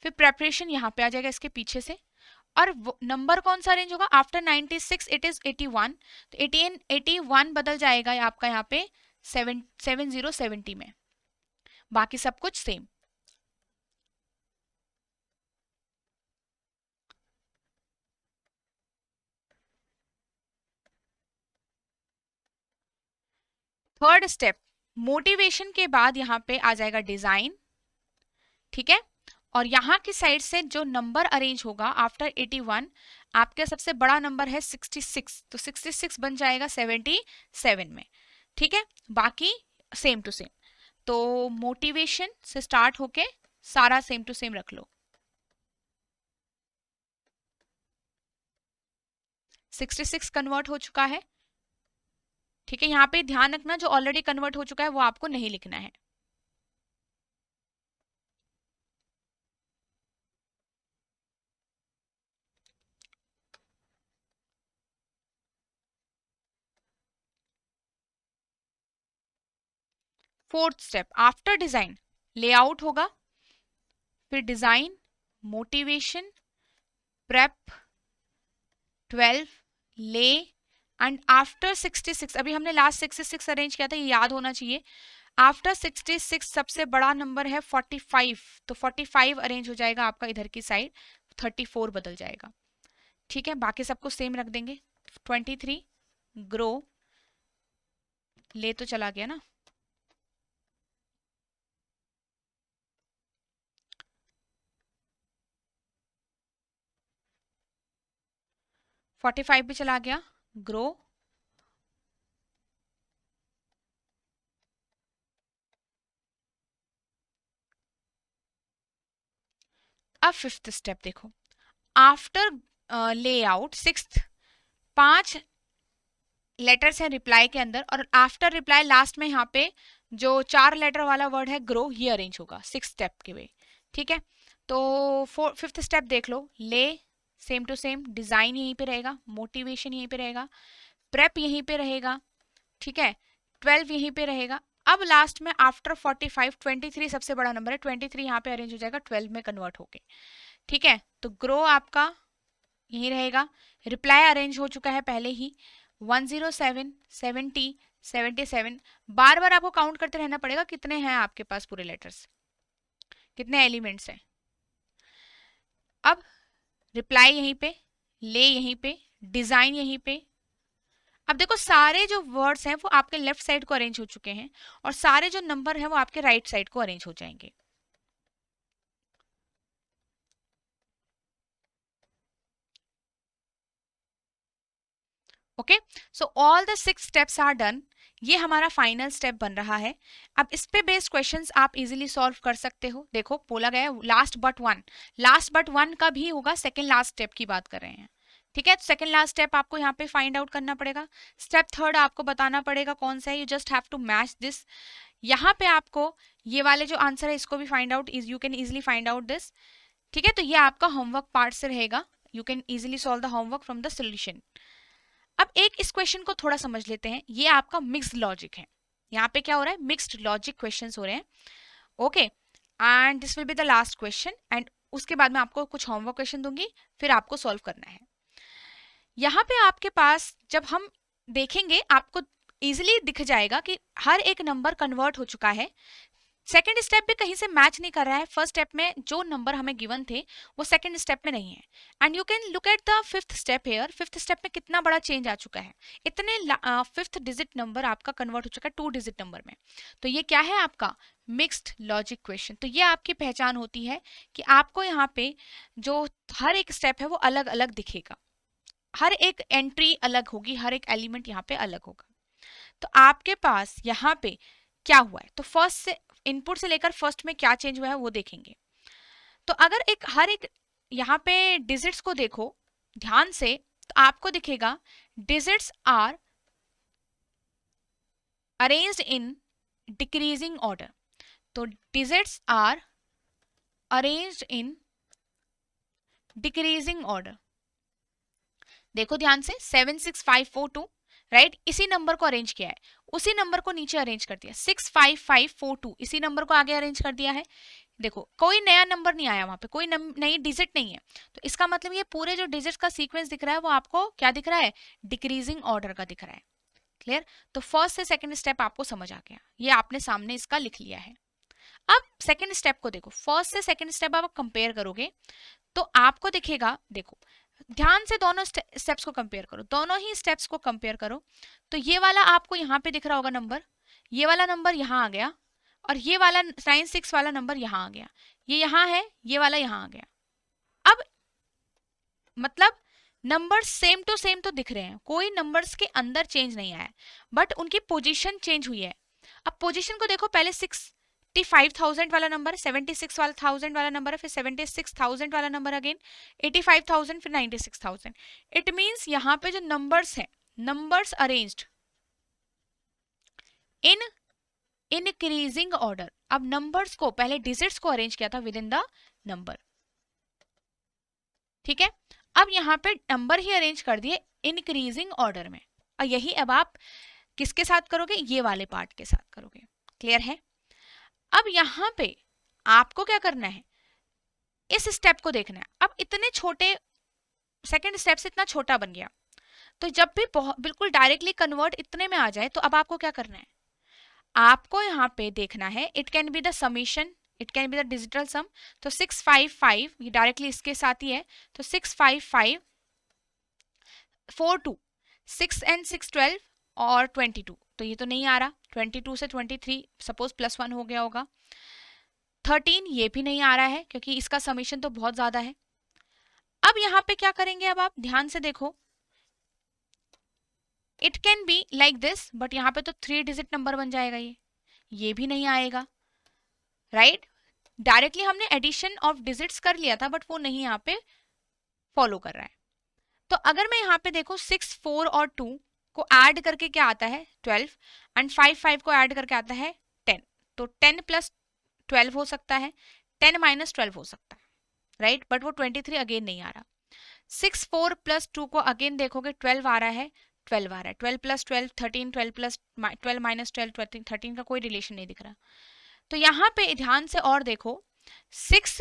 फिर प्रेपरेशन यहाँ पे आ जाएगा इसके पीछे से, और नंबर कौन सा अरेंज होगा आफ्टर 96, इट इज 81, तो 81 बदल जाएगा आपका यहाँ पे 70 में, बाकी सब कुछ सेम। थर्ड स्टेप मोटिवेशन के बाद यहाँ पे आ जाएगा डिजाइन, ठीक है, और यहाँ की साइड से जो नंबर अरेंज होगा आफ्टर 81, आपका सबसे बड़ा नंबर है 66, तो 66 बन जाएगा 77 में। ठीक है, बाकी सेम टू सेम। तो मोटिवेशन से स्टार्ट होके सारा सेम टू सेम रख लो। 66 कन्वर्ट हो चुका है। ठीक है, यहाँ पे ध्यान रखना जो ऑलरेडी कन्वर्ट हो चुका है वो आपको नहीं लिखना है। Fourth step after design layout होगा, फिर डिजाइन, मोटिवेशन, प्रेप, 12, ले एंड आफ्टर 66, अभी हमने लास्ट 66 अरेंज किया था, ये याद होना चाहिए। आफ्टर 66 सबसे बड़ा नंबर है 45, तो 45 अरेंज हो जाएगा आपका इधर की साइड, 34 बदल जाएगा। ठीक है, बाकी सबको सेम रख देंगे। 23 ग्रो, ले तो चला गया ना, 45 भी चला गया, ग्रो, अब फिफ्थ स्टेप देखो, आफ्टर लेआउट सिक्स्थ 5 लेटर्स हैं रिप्लाई के अंदर, और आफ्टर रिप्लाई लास्ट में यहाँ पे जो 4 लेटर वाला वर्ड है ग्रो, ये अरेंज होगा 6 स्टेप के वे। ठीक है, तो फिफ्थ स्टेप देख लो, ले सेम टू सेम, डिजाइन यहीं पे रहेगा, मोटिवेशन यहीं पे रहेगा, प्रेप यहीं पे रहेगा, ठीक है, 12 यहीं पे रहेगा। अब लास्ट में आफ्टर 45 23 सबसे बड़ा नंबर है, 23 यहाँ पे अरेंज हो जाएगा 12 में कन्वर्ट होके। ठीक है, तो ग्रो आपका यही रहेगा, रिप्लाई अरेंज हो चुका है पहले ही, 107 70 77। बार बार आपको काउंट करते रहना पड़ेगा कितने हैं आपके पास पूरे लेटर्स, कितने एलिमेंट्स हैं। अब रिप्लाई यहीं पे, ले यहीं पे, डिजाइन यहीं पे। अब देखो सारे जो वर्ड्स हैं वो आपके लेफ्ट साइड को अरेंज हो चुके हैं, और सारे जो नंबर हैं वो आपके राइट साइड को अरेंज हो जाएंगे। Okay, so all the 6 steps are done. ये हमारा फाइनल स्टेप बन रहा है। अब इस पे बेस्ड क्वेश्चंस आप इजीली सॉल्व कर सकते हो। देखो बोला गया है लास्ट बट वन का भी होगा, सेकंड लास्ट स्टेप की बात कर रहे हैं। ठीक है, तो सेकंड लास्ट स्टेप आपको यहाँ पे फाइंड आउट करना पड़ेगा। स्टेप थर्ड आपको बताना पड़ेगा कौन सा है, you just have to match this. यहाँ पे आपको ये वाले जो आंसर है इसको भी find out, you can easily find out this. ठीक है, तो ये आपका होमवर्क पार्ट से रहेगा, you can easily solve the homework from the solution. अब एक इस क्वेश्चन को थोड़ा समझ लेते हैं, ये आपका मिक्स्ड लॉजिक है। यहाँ पे क्या हो रहा है, मिक्स्ड लॉजिक क्वेश्चंस हो रहे हैं। Okay, and this will be the last question, and उसके बाद मैं आपको कुछ होमवर्क क्वेश्चन दूंगी, फिर आपको सॉल्व करना है। यहाँ पे आपके पास जब हम देखेंगे आपको इजिली दिख जाएगा कि हर एक नंबर कन्वर्ट हो चुका है। सेकेंड स्टेप भी कहीं से मैच नहीं कर रहा है, फर्स्ट स्टेप में जो नंबर हमें गिवन थे वो सेकेंड स्टेप में नहीं है। And you can look at the fifth step here, fifth step में कितना बड़ा चेंज आ चुका है, इतने फिफ्थ डिजिट नंबर आपका कन्वर्ट हो चुका है 2 डिजिट नंबर में। तो ये क्या है आपका मिक्स्ड लॉजिक क्वेश्चन। तो ये आपकी पहचान होती है कि आपको यहाँ पे जो हर एक स्टेप है वो अलग अलग दिखेगा, हर एक एंट्री अलग होगी, हर एक एलिमेंट यहाँ पे अलग होगा। तो आपके पास यहाँ पे क्या हुआ है, तो फर्स्ट से इनपुट से लेकर फर्स्ट में क्या चेंज हुआ है वो देखेंगे। तो अगर हर एक यहाँ पे डिजिट्स को देखो ध्यान से, तो आपको दिखेगा digits are arranged in decreasing order. तो digits are arranged in decreasing order. देखो ध्यान से 76542, राइट, इसी नंबर को अरेंज किया है, उसी नंबर को नीचे अरेंज कर दिया, 65542 इसी नंबर को आगे अरेंज कर दिया है। देखो कोई नया नंबर नहीं आया वहां पे, कोई नई डिजिट नहीं है, तो इसका मतलब ये पूरे जो डिजिट्स का सीक्वेंस दिख रहा है वो आपको क्या दिख रहा है, डिक्रीजिंग ऑर्डर का दिख रहा है। क्लियर, तो फर्स्ट से सेकंड स्टेप आपको समझ आ गया, ये आपने सामने इसका लिख लिया है। अब सेकंड स्टेप को देखो, फर्स्ट से सेकंड स्टेप आप कंपेयर करोगे तो आपको दिखेगा, देखो ध्यान से दोनों स्टेप्स को कंपेयर करो, दोनों ही स्टेप्स को कंपेयर करो। तो ये वाला आपको यहाँ पे दिख रहा होगा नंबर, ये वाला नंबर यहाँ आ गया, और ये वाला 96 वाला नंबर यहाँ आ गया, ये यहाँ है, ये वाला यहाँ आ गया। अब मतलब नंबर्स सेम टू सेम तो दिख रहे हैं, कोई नंबर्स के अंदर चेंज नहीं आया, बट उनकी पोजीशन चेंज हुई है। अब पोजीशन को देखो, पहले 65,000 वाला नंबर, 76,000 वाला नंबर है, फिर 76,000 वाला नंबर अगेन, 85,000, फिर 96,000। इट मीन्स यहाँ पे जो नंबर्स हैं, numbers arranged in increasing order. अब नंबर्स को, पहले डिजिट्स को अरेंज किया था विद इन द नंबर, ठीक है। अब यहाँ पे नंबर ही अरेंज कर दिए इंक्रीजिंग ऑर्डर में, और यही अब आप किसके साथ करोगे, ये वाले पार्ट के साथ करोगे। क्लियर है। अब यहाँ पे आपको क्या करना है, इस स्टेप को देखना है। अब इतने छोटे, सेकंड स्टेप से इतना छोटा बन गया, तो जब भी बिल्कुल डायरेक्टली कन्वर्ट इतने में आ जाए, तो अब आपको क्या करना है, आपको यहाँ पे देखना है, it can be the summation, it can be the digital sum. तो 655 ये डायरेक्टली इसके साथ ही है, तो 655 42, 6 एंड 6 12 और 22, तो ये तो नहीं आ रहा। 22 से 23 सपोज +1 हो गया होगा। 13 ये भी नहीं आ रहा है, क्योंकि इसका समीशन तो बहुत ज्यादा है। अब यहाँ पे क्या करेंगे, अब आप ध्यान से देखो, it can be like this, but यहाँ पे तो 3 डिजिट नंबर बन जाएगा, ये भी नहीं आएगा, राइट। डायरेक्टली हमने एडिशन ऑफ डिजिट्स कर लिया था, बट वो नहीं यहाँ पे फॉलो कर रहा है। तो अगर मैं यहाँ पे देखो 6 4 और 2 को ऐड करके क्या आता है 12, एंड 5 5 को ऐड करके आता है 10, तो 10 + 12 हो सकता है, 10 - 12 हो सकता है, राइट। बट वो 23 अगेन नहीं आ रहा। 6 4 + 2 को अगेन देखोगे 12 आ रहा है, 12 आ रहा है, 12 + 12 13, 12 + 12 - 12 13 का कोई रिलेशन नहीं दिख रहा। तो यहाँ पे ध्यान से और देखो, 6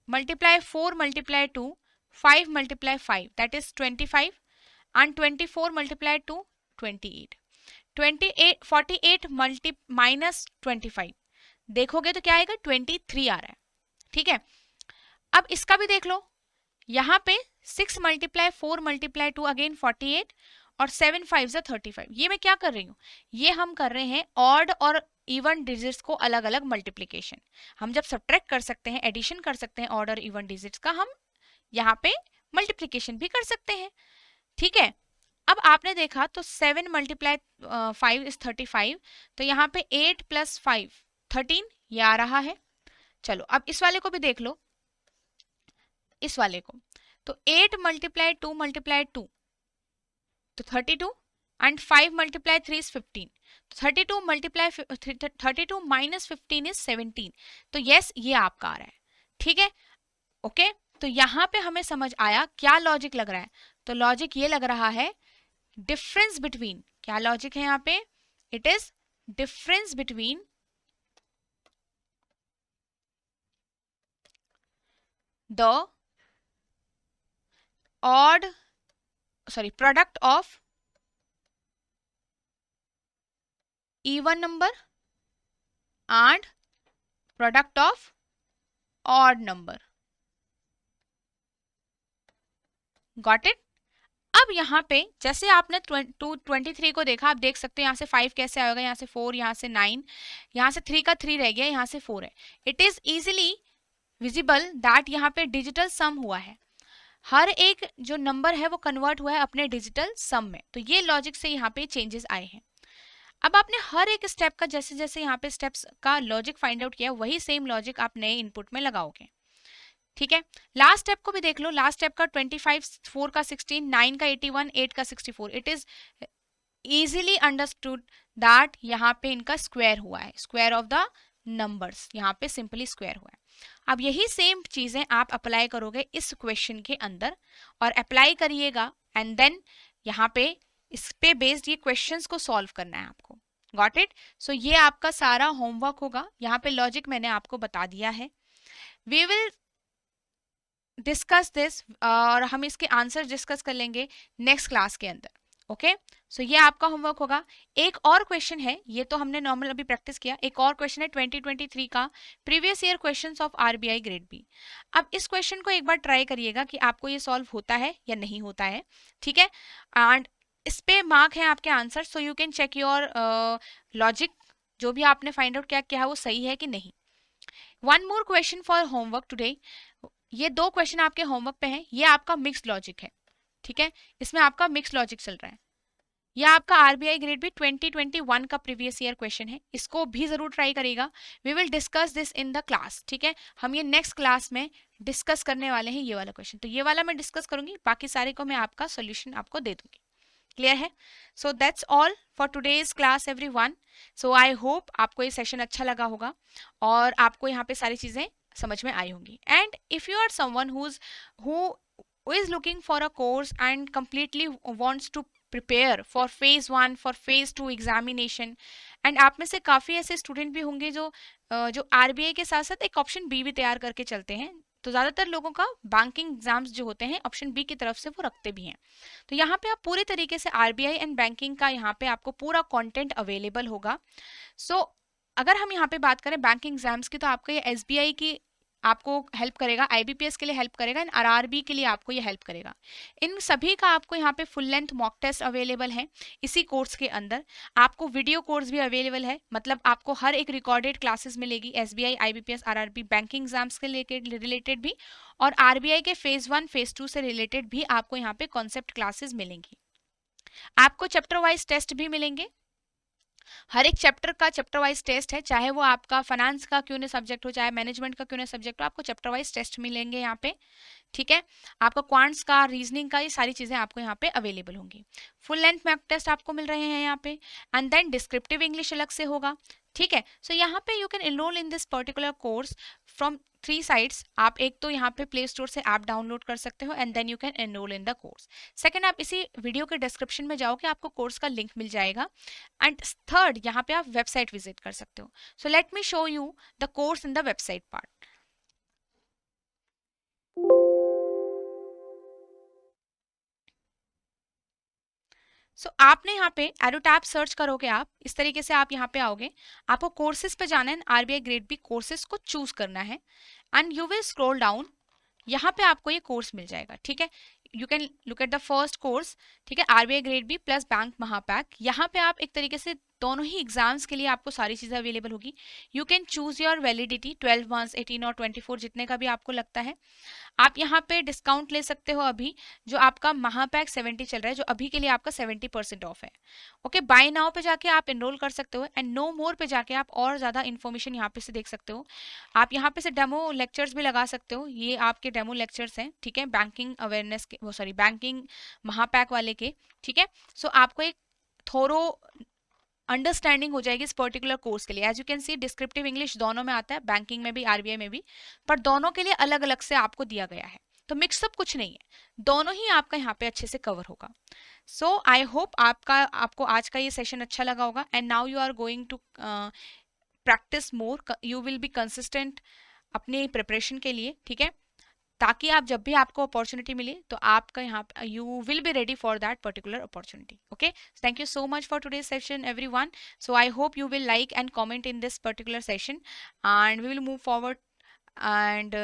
× 4 × 2, 5 × 5 that is 25, and 24 × 2 28, 28 48 - 25 देखोगे तो क्या आएगा 23 आ रहा है, ठीक है। अब इसका भी देख लो, यहाँ पे 6 × 4 × 2 अगेन 48 और 7 5 35। ये मैं क्या कर रही हूँ, ये हम कर रहे हैं ऑड और इवन डिजिट्स को अलग अलग मल्टीप्लिकेशन। हम जब सब्ट्रैक्ट कर सकते हैं, एडिशन कर सकते हैं ऑड और इवन डिजिट्स का, हम यहाँ पे मल्टीप्लिकेशन भी कर सकते हैं, ठीक है। अब आपने देखा तो 7 × 5 = 35, तो यहाँ पे 8 + 5 13 ये आ रहा है। चलो अब इस वाले को भी देख लो, इस वाले को, तो 8 × 2 × 2 तो 32, and 5 × 3 is 15, तो 32 - 15 is 17, तो यस ये आपका आ रहा है, ठीक है। ओके, तो यहाँ पे हमें समझ आया क्या लॉजिक लग रहा है। तो लॉजिक ये लग रहा है, डिफरेंस बिटवीन, क्या लॉजिक है यहाँ पे, it is difference between the product of even number and product of odd number. Got it? अब यहाँ पे जैसे आपने 23 को देखा, आप देख सकते हो यहाँ से 5 कैसे आएगा, यहाँ से 4, यहाँ से 9, यहाँ से 3 का 3 रह गया, यहाँ से 4 है। It is easily visible that यहाँ पे डिजिटल सम हुआ है, हर एक जो नंबर है वो कन्वर्ट हुआ है अपने डिजिटल सम में। तो ये लॉजिक से यहाँ पे चेंजेस आए हैं। अब आपने हर एक स्टेप का जैसे जैसे यहाँ पे स्टेप्स का लॉजिक फाइंड आउट किया, वही सेम लॉजिक आप नए इनपुट में लगाओगे, ठीक है। लास्ट स्टेप को भी देख लो, लास्ट स्टेप का 25, 4 का 16, 9 का 81, 8 का 64। It is easily understood that यहाँ पे इनका स्क्वायर हुआ है, स्क्वायर ऑफ द नंबर्स यहाँ पे सिंपली स्क्वायर हुआ है। अब यही सेम चीजें आप अप्लाई करोगे इस क्वेश्चन के अंदर, और अप्लाई करिएगा, एंड देन यहाँ पे इस पे बेस्ड ये क्वेश्चंस को सॉल्व करना है आपको। Got it? सो ये आपका सारा होमवर्क होगा। यहाँ पे लॉजिक मैंने आपको बता दिया है। वी विल डिस्कस दिस, और हम इसके आंसर डिस्कस कर लेंगे नेक्स्ट क्लास के अंदर। ओके, सो ये आपका होमवर्क होगा। एक और क्वेश्चन है, ये तो हमने नॉर्मल अभी प्रैक्टिस किया, एक और क्वेश्चन है 2023 का previous year questions of RBI grade B. अब इस क्वेश्चन को एक बार ट्राई करिएगा कि आपको ये सॉल्व होता है या नहीं होता है, ठीक है। एंड इस पे मार्क है आपके answer, so you can check your logic जो भी आपने फाइंड आउट क्या है वो सही है कि नहीं। One more question for homework today, ये 2 क्वेश्चन आपके होमवर्क पे हैं, ये आपका मिक्स लॉजिक है, ठीक है, इसमें आपका मिक्स लॉजिक चल रहा है। यह आपका आरबीआई ग्रेड भी 2021 का प्रीवियस ईयर क्वेश्चन है, इसको भी जरूर ट्राई करेगा। We will discuss this in the class, ठीक है, हम ये नेक्स्ट क्लास में डिस्कस करने वाले हैं ये वाला क्वेश्चन, तो ये वाला मैं डिस्कस करूंगी, बाकी सारे को मैं आपका सोल्यूशन आपको दे दूंगी। क्लियर है? So that's all for today's class everyone. So I hope आपको ये सेशन अच्छा लगा होगा और आपको यहाँ पे सारी चीजें समझ में आई होंगी। And if you are someone who is looking for a course and completely wants to prepare for phase 1 for phase 2 examination, and आप में से काफ़ी ऐसे स्टूडेंट भी होंगे जो आरबीआई के साथ साथ एक ऑप्शन बी भी तैयार करके चलते हैं, तो ज़्यादातर लोगों का बैंकिंग एग्जाम्स जो होते हैं ऑप्शन बी की तरफ से वो रखते भी हैं। तो यहाँ पे आप पूरे तरीके से आरबीआई एंड बैंकिंग का यहाँ पे आपको पूरा कंटेंट अवेलेबल होगा। सो अगर हम यहाँ पे बात करें बैंकिंग एग्जाम्स की, तो आपका ये एसबीआई की आपको हेल्प करेगा, आईबीपीएस के लिए हेल्प करेगा, एंड आरआरबी के लिए आपको ये हेल्प करेगा। इन सभी का आपको यहाँ पे full length mock test available है इसी कोर्स के अंदर। आपको वीडियो कोर्स भी अवेलेबल है, मतलब आपको हर एक रिकॉर्डेड क्लासेस मिलेगी SBI, IBPS, RRB banking exams के रिलेटेड भी, और आरबीआई के फेज 1 फेज 2 से रिलेटेड भी आपको यहाँ पे कॉन्सेप्ट क्लासेस मिलेंगी। आपको चैप्टर वाइज टेस्ट भी मिलेंगे, हर एक चैप्टर का चैप्टर वाइज टेस्ट है, चाहे वो आपका फाइनेंस का क्यों ना सब्जेक्ट हो, चाहे मैनेजमेंट का क्यों ना सब्जेक्ट हो, आपको चैप्टर वाइज टेस्ट मिलेंगे यहाँ पे, ठीक है। आपका क्वांट्स का, रीजनिंग का, ये सारी चीजें आपको यहाँ पे अवेलेबल होंगी। फुल लेंथ मॉक टेस्ट आपको मिल रहे हैं यहाँ पे, एंड देन डिस्क्रिप्टिव इंग्लिश अलग से होगा, ठीक है। सो यहाँ पे you can enroll in this particular course from 3 sites. आप एक तो यहाँ पे प्ले स्टोर से ऐप डाउनलोड कर सकते हो and then you can enroll in the course. Second, आप इसी वीडियो के डिस्क्रिप्शन में जाओगे, आपको कोर्स का लिंक मिल जाएगा। एंड थर्ड, यहाँ पे आप वेबसाइट विजिट कर सकते हो। So let me show you the course in the website part. आपने यहाँ पे एरो टैब सर्च करोगे, आप इस तरीके से आप यहाँ पे आओगे, आपको कोर्सेज पे जाना है, आरबीआई ग्रेड बी कोर्सेज को चूज करना है, and you will scroll down, यहाँ पे आपको ये कोर्स मिल जाएगा, ठीक है। You can look at the first course, ठीक है, RBI grade B plus bank Mahapack. यहाँ पे आप एक तरीके से दोनों ही एग्जाम्स के लिए आपको सारी चीजें अवेलेबल होगी। You can choose your validity 12 months, 18 और 24, जितने का भी आपको लगता है। आप यहाँ पे डिस्काउंट ले सकते हो, अभी जो आपका महापैक 70 चल रहा है, जो अभी के लिए आपका 70% ऑफ है। ओके, बाय नाउ पे जाके आप एनरोल कर सकते हो, एंड नो मोर पे जाके आप और ज्यादा इन्फॉर्मेशन यहाँ पे से देख सकते हो। आप यहाँ पे से डेमो लेक्चर्स भी लगा सकते हो, ये आपके डेमो लेक्चर्स हैं, ठीक है, बैंकिंग अवेयरनेस के, वो सॉरी बैंकिंग महापैक वाले के, ठीक है। सो आपको एक थोरो अंडरस्टैंडिंग हो जाएगी इस पर्टिकुलर कोर्स के लिए। As you can see descriptive English दोनों में आता है, बैंकिंग में भी, आरबीआई में भी, पर दोनों के लिए अलग अलग से आपको दिया गया है, तो मिक्सअप कुछ नहीं है, दोनों ही आपका यहाँ पे अच्छे से कवर होगा। सो आई होप आपको आज का ये सेशन अच्छा लगा होगा, and now you are going to practice more, you will be consistent अपनी प्रिपरेशन के लिए, ठीक है, ताकि आप जब भी आपको अपॉर्चुनिटी मिले तो आपका यहाँ you will be ready for that particular opportunity. Okay, thank you so much for today's session everyone. So I hope you will like and comment in this particular session, and we will move forward, and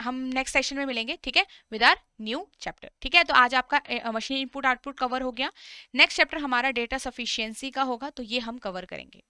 हम नेक्स्ट सेशन में मिलेंगे, ठीक है, विद आर न्यू चैप्टर। ठीक है, तो आज आपका मशीन इनपुट आउटपुट कवर हो गया। नेक्स्ट चैप्टर हमारा डेटा सफिशिएंसी का होगा, तो ये हम कवर करेंगे।